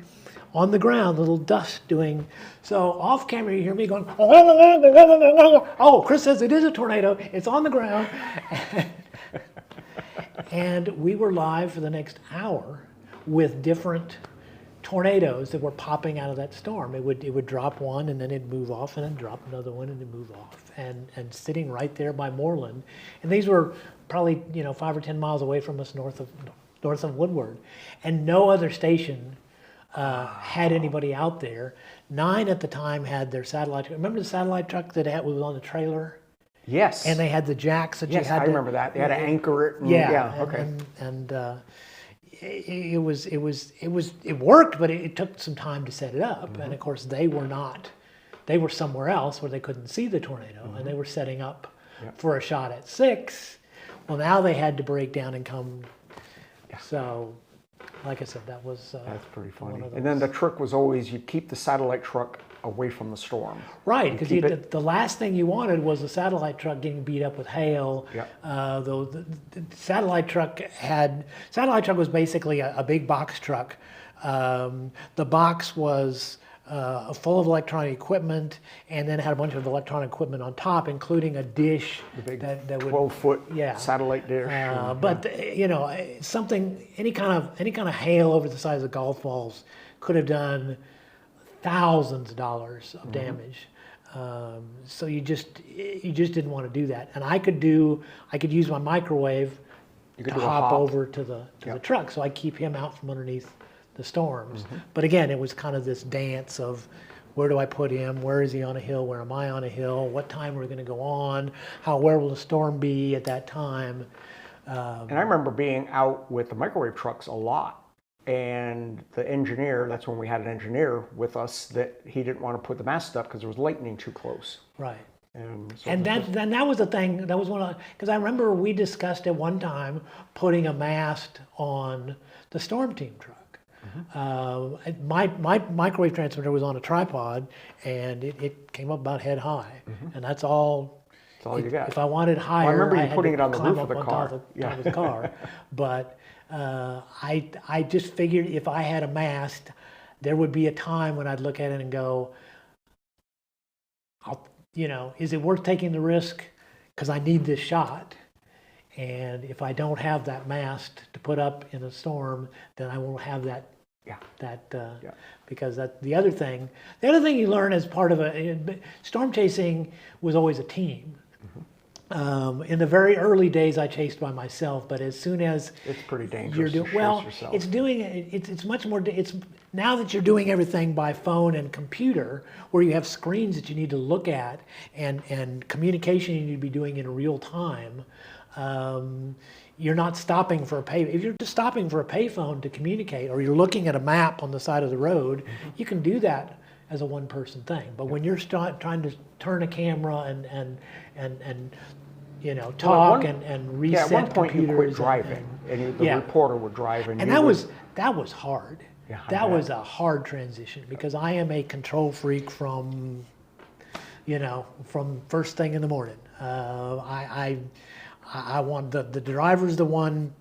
on the ground little dust doing. So off camera, you hear me going, oh, Chris says it is a tornado. It's on the ground. And we were live for the next hour with different tornadoes that were popping out of that storm. It would drop one, and then it'd move off, and then drop another one, and it'd move off. And sitting right there by Moreland, and these were probably 5 or 10 miles away from us, north of Woodward, and no other station had anybody out there. 9 at the time had their satellite. Remember the satellite truck that was on the trailer? Yes. And they had the jacks that you had. Yes, I remember that. They had to anchor it. Okay. And it worked, but it took some time to set it up. And of course they were somewhere else where they couldn't see the tornado, and they were setting up for a shot at 6. Well, now they had to break down and come. So, like I said, that was that's pretty funny. And then the trick was always you keep the satellite truck away from the storm. Right, because the last thing you wanted was the satellite truck getting beat up with hail. The satellite truck was basically a big box truck. The box was full of electronic equipment, and then it had a bunch of electronic equipment on top, including a dish. The big that would 12-foot satellite dish. But any kind of hail over the size of golf balls could have done thousands of dollars of damage. So you just didn't want to do that. And I could use my microwave to hop over to the truck, so I keep him out from underneath the storms. But again, it was kind of this dance of, where do I put him? Where is he on a hill? Where am I on a hill? What time are we going to go on? Where will the storm be at that time? And I remember being out with the microwave trucks a lot. And the engineer, that's when we had an engineer with us, that he didn't want to put the mast up because there was lightning too close. Right. And that was the thing. That was because I remember we discussed at one time putting a mast on the storm team truck. My microwave transmitter was on a tripod, and it came up about head high, and that's all. That's all you got. If I wanted higher, I remember you had putting to it on the climb roof of the up on car. top of the car. But I just figured if I had a mast, there would be a time when I'd look at it and go, is it worth taking the risk? Because I need this shot. And if I don't have that mast to put up in a storm, then I won't have that. Because the other thing you learn as part of storm chasing was always a team. In the very early days, I chased by myself, but as soon as it's pretty dangerous to chase yourself. It's much more. It's now that you're doing everything by phone and computer, where you have screens that you need to look at and communication you need to be doing in real time. You're not stopping for if you're just stopping for a payphone to communicate, or you're looking at a map on the side of the road, you can do that as a one-person thing. But when you're trying to turn a camera and talk and reset at one point computers, you quit driving, and the reporter would drive, and that was hard. Yeah, that was a hard transition, because I am a control freak from first thing in the morning. I want the driver's the one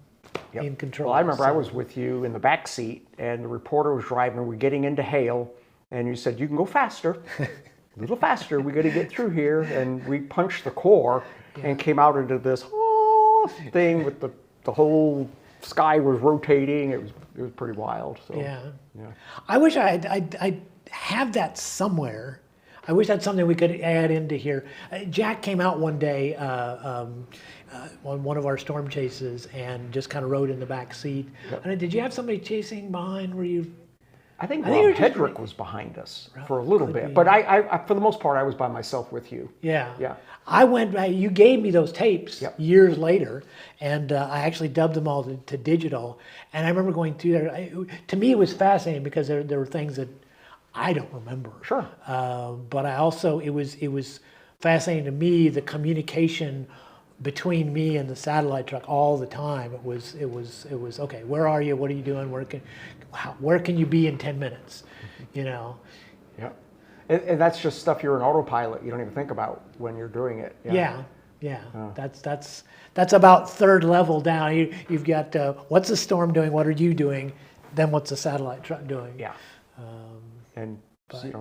in control. Well, I remember I was with you in the back seat, and the reporter was driving. We're getting into hail, and you said, you can go faster, a little faster, we got to get through here. And we punched the core and came out into this thing with the whole sky was rotating. It was pretty wild. So, yeah. I wish I'd have that somewhere. I wish that's something we could add into here. Jack came out one day on one of our storm chases and just kind of rode in the back seat. Yep. And did you have somebody chasing behind? Were you? I think Rob Hedrick was behind us for a little bit, but I, for the most part, I was by myself with you. Yeah. Yeah. I went. You gave me those tapes Yep. years later, and I actually dubbed them all to digital. And I remember going through there. To me, it was fascinating because there were things that I don't remember. Sure. But I also it was fascinating to me, the communication between me and the satellite truck all the time. It was okay. Where are you? What are you doing? Where can you be in 10 minutes? You know. Yeah. And that's just stuff you're an autopilot. You don't even think about when you're doing it. Yeah. That's about third level down. You've got what's the storm doing? What are you doing? Then what's the satellite truck doing? Yeah.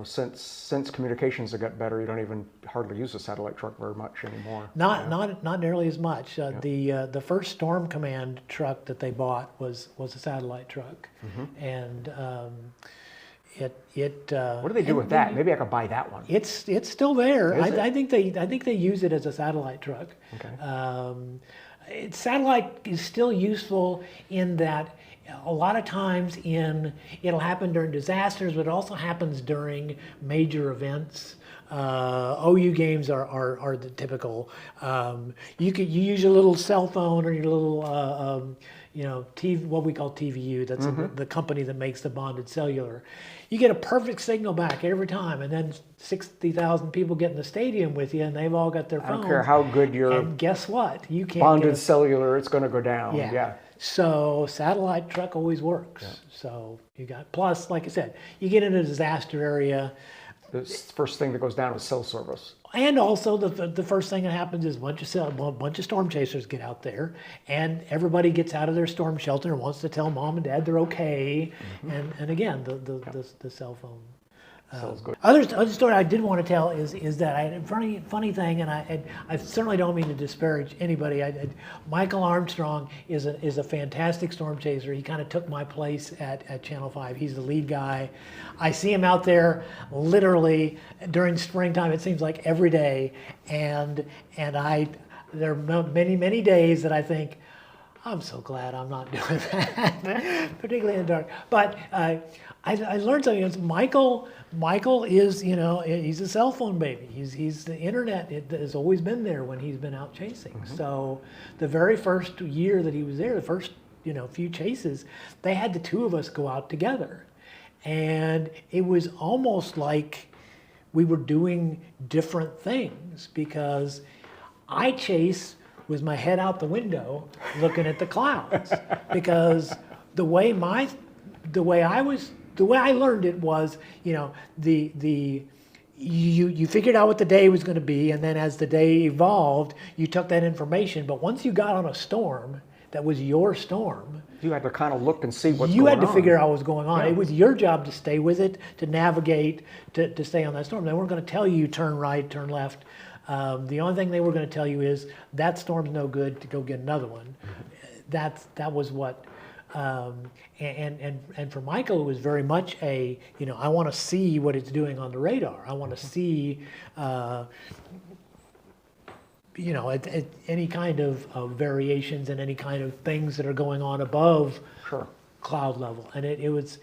Since communications have got better, you don't even hardly use the satellite truck very much anymore. Not nearly as much. The first Storm Command truck that they bought was a satellite truck, and what do they do with that? Maybe I could buy that one. It's still there. Is it? I think they use it as a satellite truck. Okay. Satellite is still useful in that a lot of times it'll happen during disasters, but it also happens during major events. OU games are the typical. You use your little cell phone or your little TV, what we call TVU. That's the company that makes the bonded cellular. You get a perfect signal back every time, and then 60,000 people get in the stadium with you, and they've all got their phones. I don't care how good your and guess what? You can't bonded cellular, it's going to go down. Yeah. So satellite truck always works. Yeah. So you got, plus, like I said, you get in a disaster area. The first thing that goes down is cell service. And also the first thing that happens is a bunch of storm chasers get out there, and everybody gets out of their storm shelter and wants to tell mom and dad they're okay. And again, the cell phone. Other story I did want to tell is that I had a funny thing, and I certainly don't mean to disparage anybody. Michael Armstrong is a fantastic storm chaser. He kind of took my place at Channel 5. He's the lead guy. I see him out there literally during springtime. It seems like every day, and there are many days that I think, I'm so glad I'm not doing that, particularly in the dark. But I learned something. Michael is, he's a cell phone baby. He's the internet. It has always been there when he's been out chasing. So the very first year that he was there, the first few chases, they had the two of us go out together, and it was almost like we were doing different things because I chase with my head out the window looking at the clouds because the way I learned it was, you figured out what the day was going to be, and then as the day evolved, you took that information. But once you got on a storm that was your storm, you had to kind of look and see what's going on. You had to figure out what was going on. Yeah. It was your job to stay with it, to navigate, to stay on that storm. They weren't going to tell you turn right, turn left. The only thing they were going to tell you is that storm's no good, to go get another one. That was what. And for Michael, it was very much I want to see what it's doing on the radar. I want to see, any kind of variations and any kind of things that are going on above cloud level. And it was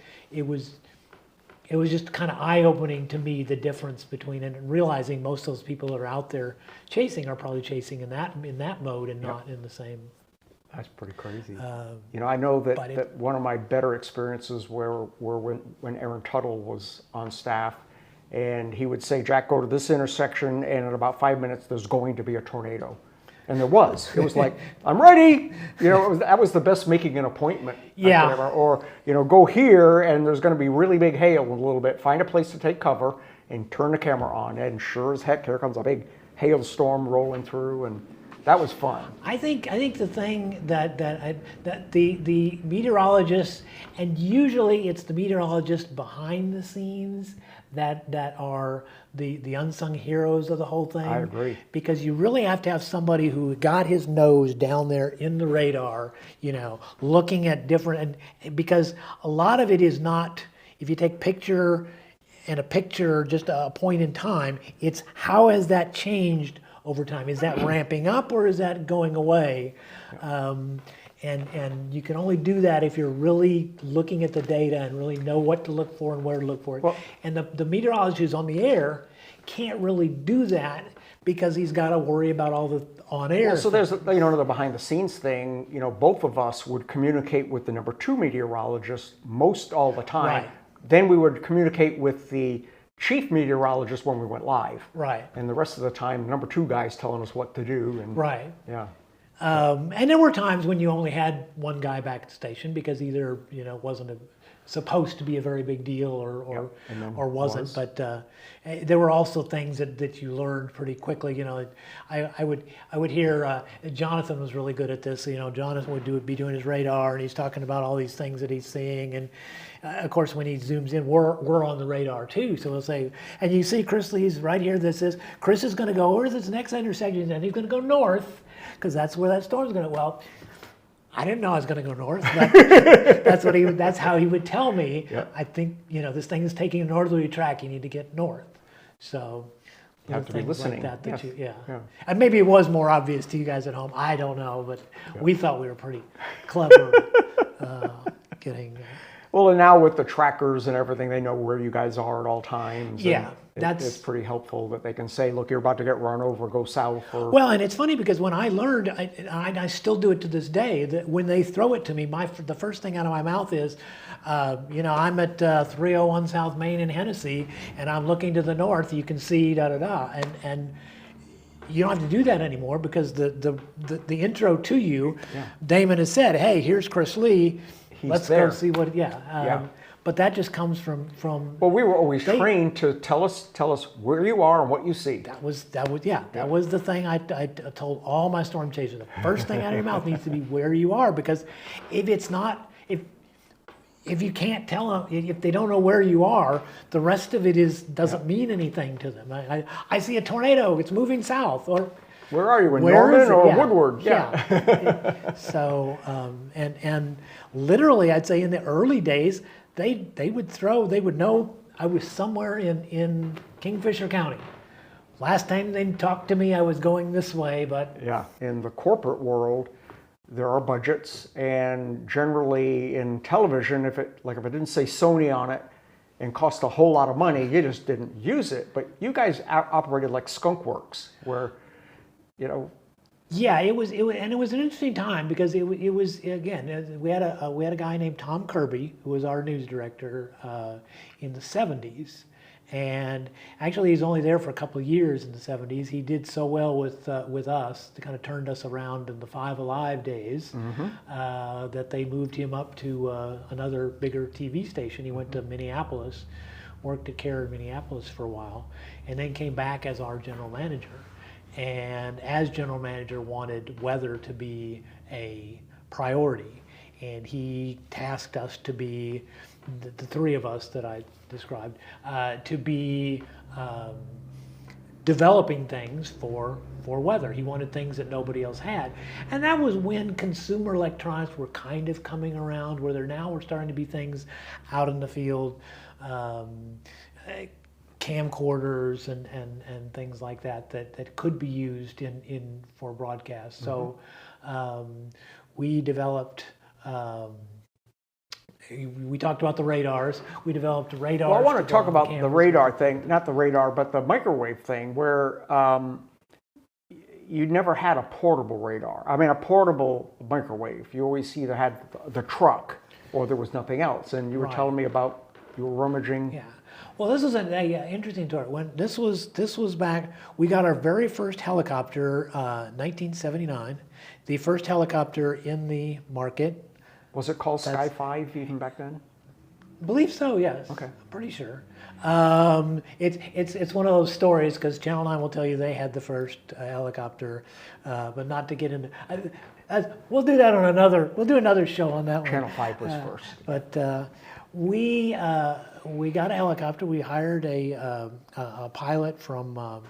just kind of eye-opening to me, the difference between it, and realizing most of those people that are out there chasing are probably chasing in that mode and not in the same. That's pretty crazy. I know that one of my better experiences were when Aaron Tuttle was on staff, and he would say, Jack, go to this intersection, and in about 5 minutes, there's going to be a tornado. And there was. It was like, I'm ready. That was the best making an appointment. Yeah. Or, go here, and there's going to be really big hail in a little bit. Find a place to take cover and turn the camera on. And sure as heck, here comes a big hailstorm rolling through. And That was fun. I think the thing that the meteorologists, and usually it's the meteorologists behind the scenes that are the unsung heroes of the whole thing. I agree. Because you really have to have somebody who got his nose down there in the radar, looking at different, and because a lot of it is not, if you take picture and a picture, just a point in time, it's how has that changed over time? Is that ramping up or is that going away? And you can only do that if you're really looking at the data and really know what to look for and where to look for it. Well, and the meteorologist who's on the air can't really do that because he's got to worry about all the on-air. Well, so there's the behind-the-scenes thing. Both of us would communicate with the number 2 meteorologist most all the time. Right. Then we would communicate with the chief meteorologist when we went live. Right. And the rest of the time, the number 2 guy's telling us what to do. And, right. Yeah. And there were times when you only had one guy back at the station because either wasn't supposed to be a very big deal or wasn't. But there were also things that you learned pretty quickly. I would hear Jonathan was really good at this. Jonathan would be doing his radar and he's talking about all these things that he's seeing. And of course, when he zooms in, we're on the radar too. So we'll say, and you see Chris Lee's right here. This is Chris is going to go over this next intersection and he's going to go north because that's where that storm's going to. Well, I didn't know I was going to go north, but that's how he would tell me. Yep. I think, this thing is taking a northerly track. You need to get north. So you have to be listening. Like that yes. Yeah. And maybe it was more obvious to you guys at home. I don't know, but we thought we were pretty clever getting. Well, and now with the trackers and everything, they know where you guys are at all times. Yeah. It's pretty helpful that they can say, look, you're about to get run over, go south. Or... Well, and it's funny because when I learned, I still do it to this day, that when they throw it to me, the first thing out of my mouth is, I'm at 301 South Main in Hennessy, and I'm looking to the north, you can see da-da-da. And you don't have to do that anymore because the intro to you, Damon has said, hey, here's Chris Lee, let's go see what, But that just comes from. Well, we were always trained to tell us where you are and what you see. That was the thing I told all my storm chasers. The first thing out of your mouth needs to be where you are, because if it's not, if you can't tell them, if they don't know where you are, the rest of it doesn't mean anything to them. I see a tornado. It's moving south, or. Where are you, in Norman or Woodward? Yeah. So, and literally, I'd say in the early days, they would know I was somewhere in Kingfisher County. Last time they talked to me, I was going this way, but. Yeah, in the corporate world, there are budgets, and generally in television, if it didn't say Sony on it and cost a whole lot of money, you just didn't use it. But you guys operated like Skunk Works, where, Yeah, it was an interesting time because it was again, we had a guy named Tom Kirby who was our news director in the 70s, and actually he's only there for a couple of years in the 70s. He did so well with us, they kind of turned us around in the Five Alive days, that they moved him up to another bigger TV station. He went to Minneapolis, worked at KARE in Minneapolis for a while, and then came back as our general manager. And as general manager, wanted weather to be a priority, and he tasked us to be the three of us that I described to be developing things for weather. He wanted things that nobody else had, and that was when consumer electronics were kind of coming around, where we're starting to be things out in the field. Camcorders and things like that could be used for broadcast. So we developed. We talked about the radars. We developed radars. Well, I want to talk about the radar thing, not the radar, but the microwave thing, where you never had a portable radar. I mean, a portable microwave. You always either had the truck or there was nothing else. And you were telling me about you were rummaging. Yeah. Well, this is an interesting story. When this was back, we got our very first helicopter, 1979, the first helicopter in the market. Was it called Sky 5 even back then? believe so, yes. Okay. I'm pretty sure. It's one of those stories because Channel 9 will tell you they had the first helicopter, but not to get into. We'll do that on another. We'll do another show on that one. Channel 5 was first. But we got a helicopter. We hired a pilot from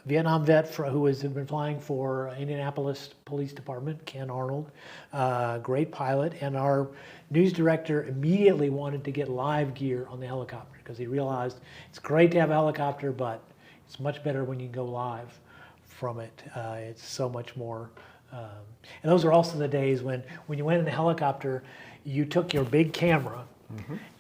Vietnam vet who has been flying for Indianapolis Police Department, Ken Arnold, great pilot, and our news director immediately wanted to get live gear on the helicopter because he realized it's great to have a helicopter, but it's much better when you can go live from it. It's so much more. And those are also the days when you went in a helicopter, you took your big camera,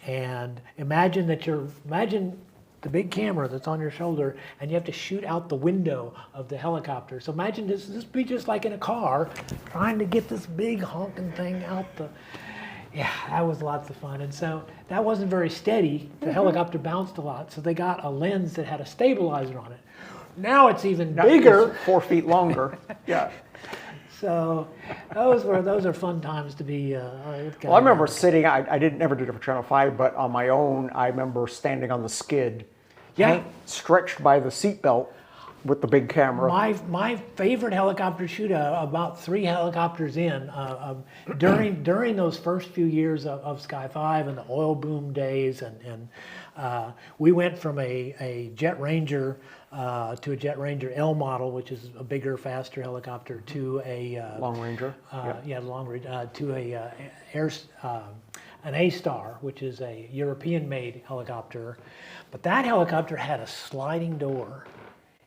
and imagine the big camera that's on your shoulder, and you have to shoot out the window of the helicopter. So imagine this be just like in a car, trying to get this big honking thing out the. Yeah, that was lots of fun. And so that wasn't very steady. The helicopter bounced a lot, so they got a lens that had a stabilizer on it. Now it's even bigger. It's 4 feet longer. Yeah. So those are fun times to be. Well, I remember sitting. I never did it for Channel 5, but on my own, I remember standing on the skid, stretched by the seatbelt with the big camera. My favorite helicopter shoot, about 3 helicopters in, during those first few years of Sky 5 and the oil boom days, and we went from a Jet Ranger to a Jet Ranger L model, which is a bigger, faster helicopter, to a Long Ranger. Long Range, to an A-Star, which is a European-made helicopter. But that helicopter had a sliding door.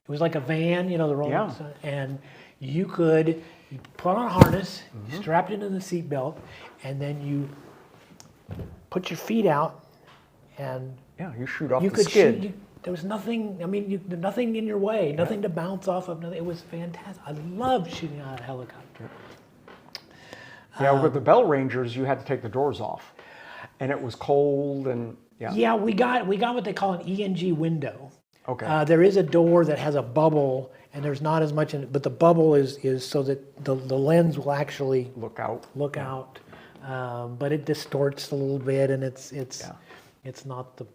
It was like a van, the rolling, and you could put on a harness, strapped into the seatbelt, and then you put your feet out, and you shoot off you the could skid. shoot. There was nothing. I mean, nothing in your way, nothing to bounce off of. Nothing. It was fantastic. I loved shooting out of a helicopter. Yeah, with the Bell Rangers, you had to take the doors off, and it was cold and Yeah, we got what they call an ENG window. Okay. There is a door that has a bubble, and there's not as much in it, but the bubble is so that the lens will actually look out. But it distorts a little bit, and it's not the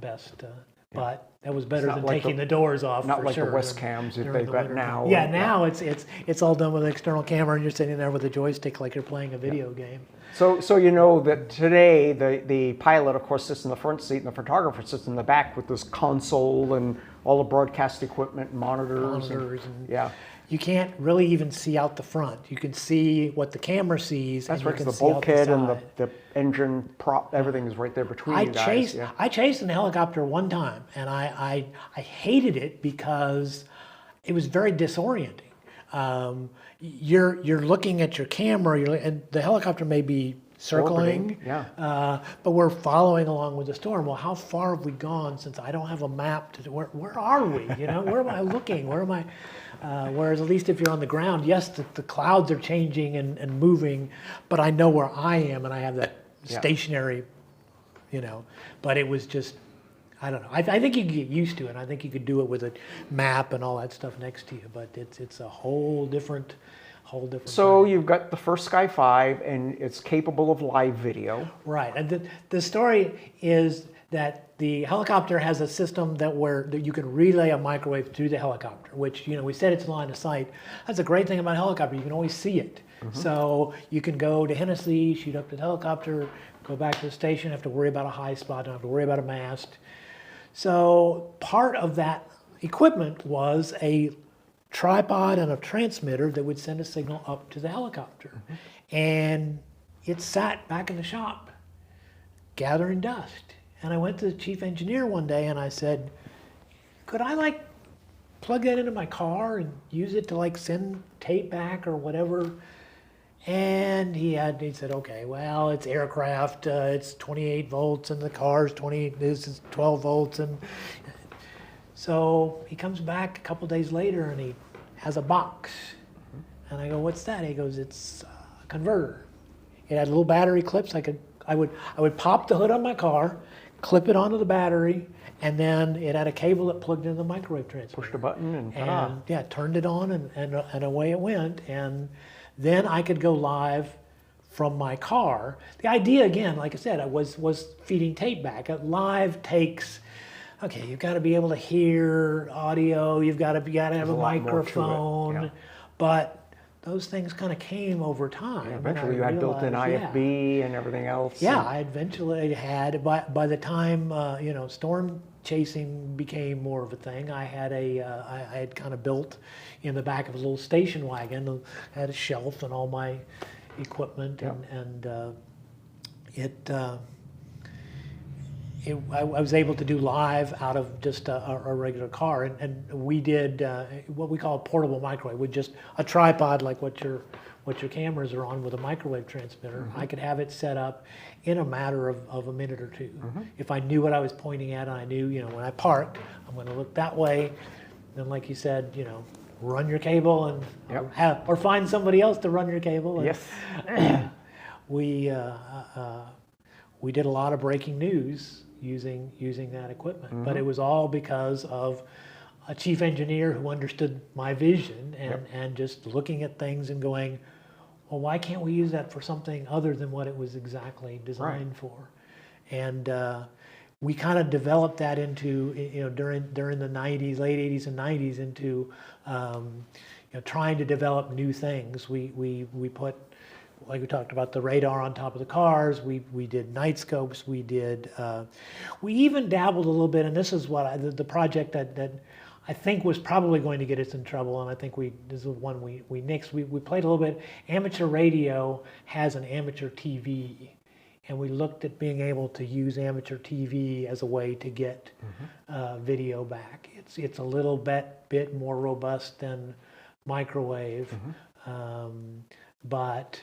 best. But that was better than like taking the doors off. Not for like sure, the West Cams that they've got now. Yeah, now it's all done with an external camera, and you're sitting there with a joystick like you're playing a video game. So you know that today the pilot, of course, sits in the front seat, and the photographer sits in the back with this console and all the broadcast equipment, monitors, and you can't really even see out the front. You can see what the camera sees. That's and right, you because can the see out bulkhead the and side. the engine prop, everything is right there between you guys. I chased in a helicopter one time, and I hated it because it was very disorienting. You're looking at your camera, and the helicopter may be circling, but we're following along with the storm. Well, how far have we gone since I don't have a map to where are we? Where am I looking? Where am I? Whereas at least if you're on the ground, yes, the clouds are changing and moving, but I know where I am, and I have that stationary, but it was just, I don't know. I think you could get used to it. I think you could do it with a map and all that stuff next to you, but it's a whole different So thing. you've got the first Sky 5, and it's capable of live video. Right, and the story is that the helicopter has a system that you can relay a microwave through the helicopter, which, we said it's line of sight. That's a great thing about a helicopter. You can always see it. So you can go to Hennessy, shoot up to the helicopter, go back to the station, have to worry about a high spot, don't have to worry about a mast. So part of that equipment was a tripod and a transmitter that would send a signal up to the helicopter. And it sat back in the shop, gathering dust. And I went to the chief engineer one day and I said, could I plug that into my car and use it to send tape back or whatever? And he said, okay, well, it's aircraft, it's 28 volts and the car's 28, this is 12 volts. And so he comes back a couple days later and he has a box. And I go, what's that? He goes, it's a converter. It had little battery clips. I would pop the hood on my car, clip it onto the battery, and then it had a cable that plugged into the microwave transmitter. Pushed a button and turned it on and away it went. And then I could go live from my car. The idea, again, like I said, I was feeding tape back. Live takes, okay, you've got to be able to hear audio, you got to have a microphone, yeah. but those things kind of came over time. Yeah, eventually you had built-in IFB and everything else. Yeah, I eventually had, by the time, storm chasing became more of a thing, I had kind of built in the back of a little station wagon, had a shelf and all my equipment, and I was able to do live out of just a regular car, and we did what we call a portable microwave, with just a tripod like what your cameras are on, with a microwave transmitter. I could have it set up in a matter of a minute or two. If I knew what I was pointing at, and I knew, when I parked, I'm going to look that way. Then, like you said, run your cable and or find somebody else to run your cable. And, Yes. we did a lot of breaking news using that equipment, but it was all because of a chief engineer who understood my vision and just looking at things and going, well, why can't we use that for something other than what it was exactly designed for? And we kind of developed that into, during the 90s, late 80s and 90s, into trying to develop new things. We put, like we talked about, the radar on top of the cars. We did night scopes. We even dabbled a little bit, and this is what the project that I think was probably going to get us in trouble, and I think this is one we nixed. We played a little bit. Amateur radio has an amateur TV, and we looked at being able to use amateur TV as a way to get video back. It's a little bit more robust than microwave, but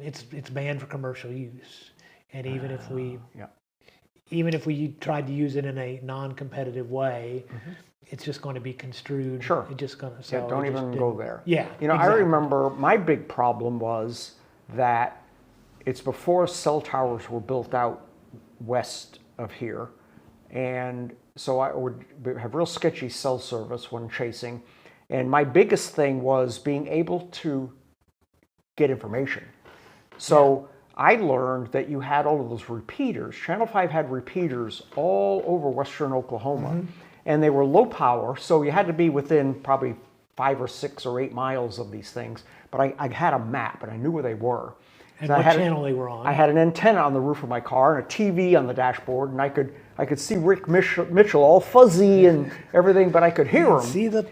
it's banned for commercial use. And even if we tried to use it in a non-competitive way, it's just going to be construed. Sure. It's just going to. Don't even go there. Yeah. Exactly. I remember my big problem was that it's before cell towers were built out west of here, and so I would have real sketchy cell service when chasing, and my biggest thing was being able to get information. So I learned that you had all of those repeaters. Channel 5 had repeaters all over western Oklahoma, and they were low power, so you had to be within probably 5 or 6 or 8 miles of these things. But I had a map, and I knew where they were. And what channel they were on. I had an antenna on the roof of my car and a TV on the dashboard, and I could see Rick Mitchell all fuzzy and everything, but I could hear him. See the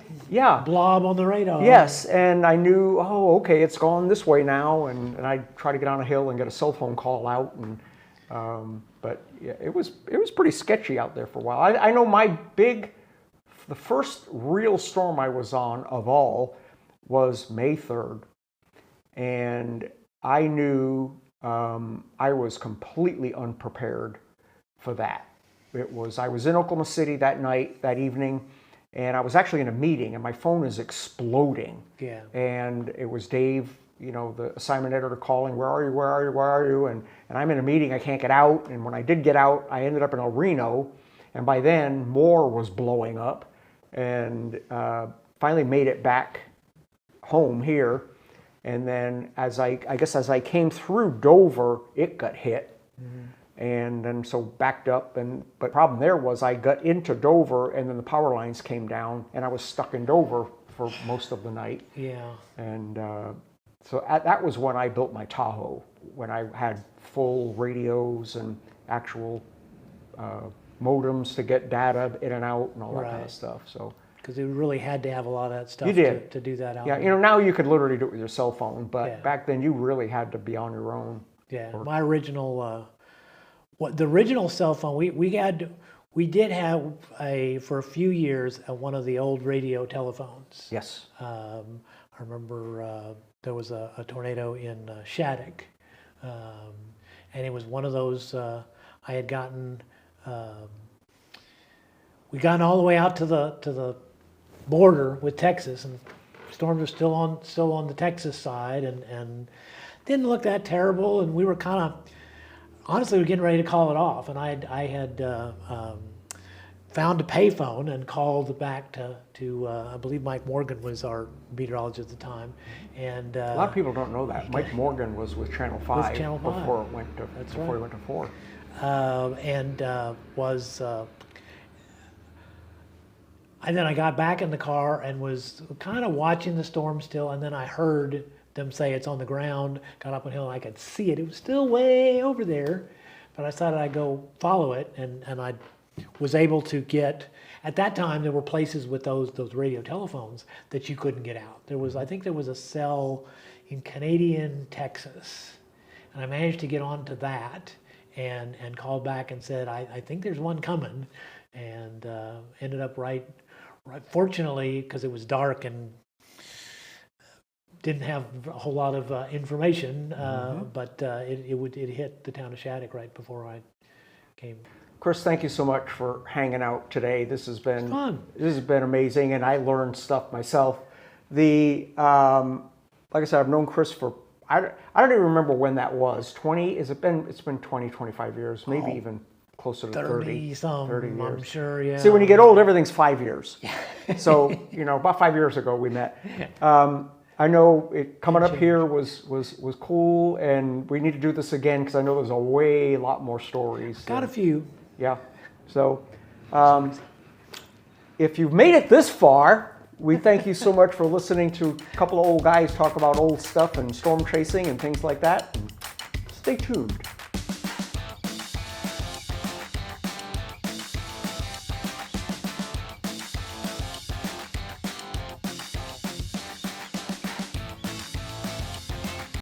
blob on the radar. Yes, and I knew, okay, it's gone this way now, and I'd try to get on a hill and get a cell phone call out, and but yeah, it was pretty sketchy out there for a while. I know the first real storm I was on of all was May 3rd, and I knew I was completely unprepared for that. I was in Oklahoma City that evening, and I was actually in a meeting, and my phone is exploding. Yeah. And it was Dave, the assignment editor, calling, where are you? And I'm in a meeting, I can't get out. And when I did get out, I ended up in El Reno, and by then more was blowing up, and finally made it back home here. And then as I came through Dover, it got hit. And then so backed up, but the problem there was I got into Dover, and then the power lines came down, and I was stuck in Dover for most of the night. Yeah. And so that was when I built my Tahoe, when I had full radios and actual modems to get data in and out and all that kind of stuff. So. Because you really had to have a lot of that stuff to do that out. Yeah, now you could literally do it with your cell phone, but back then you really had to be on your own. Yeah, my original, the original cell phone, we did have for a few years one of the old radio telephones. Yes. I remember there was a tornado in Shattuck, and it was one of those I had gotten. We'd gotten all the way out to the border with Texas, and storms were still on the Texas side, and didn't look that terrible, and we were kind of, honestly, we were getting ready to call it off, and I had found a payphone and called back to I believe Mike Morgan was our meteorologist at the time, and A lot of people don't know that. Mike Morgan was with Channel 5, Channel 5. before it went to That's before right. he went to 4. And then I got back in the car and was kind of watching the storm still, and then I heard them say it's on the ground. Got up on the hill and I could see it. It was still way over there, but I decided I'd go follow it, and I was able to get. At that time, there were places with those radio telephones that you couldn't get out. I think there was a cell in Canadian Texas, and I managed to get onto that and called back and said, I think there's one coming, and ended up right. Fortunately, because it was dark and didn't have a whole lot of information, but it hit the town of Shattuck right before I came. Chris, thank you so much for hanging out today. This has been fun. This has been amazing, and I learned stuff myself. Like I said, I've known Chris for I don't even remember when that was. 20? It's been 20, 25 years, maybe even closer to 30 some, 30 years. I'm sure, yeah. See, when you get old, everything's 5 years. So, about 5 years ago we met. I know coming up here was cool, and we need to do this again because I know there's a lot more stories. Got a few. Yeah. So, if you've made it this far, we thank you so much for listening to a couple of old guys talk about old stuff and storm chasing and things like that. And stay tuned.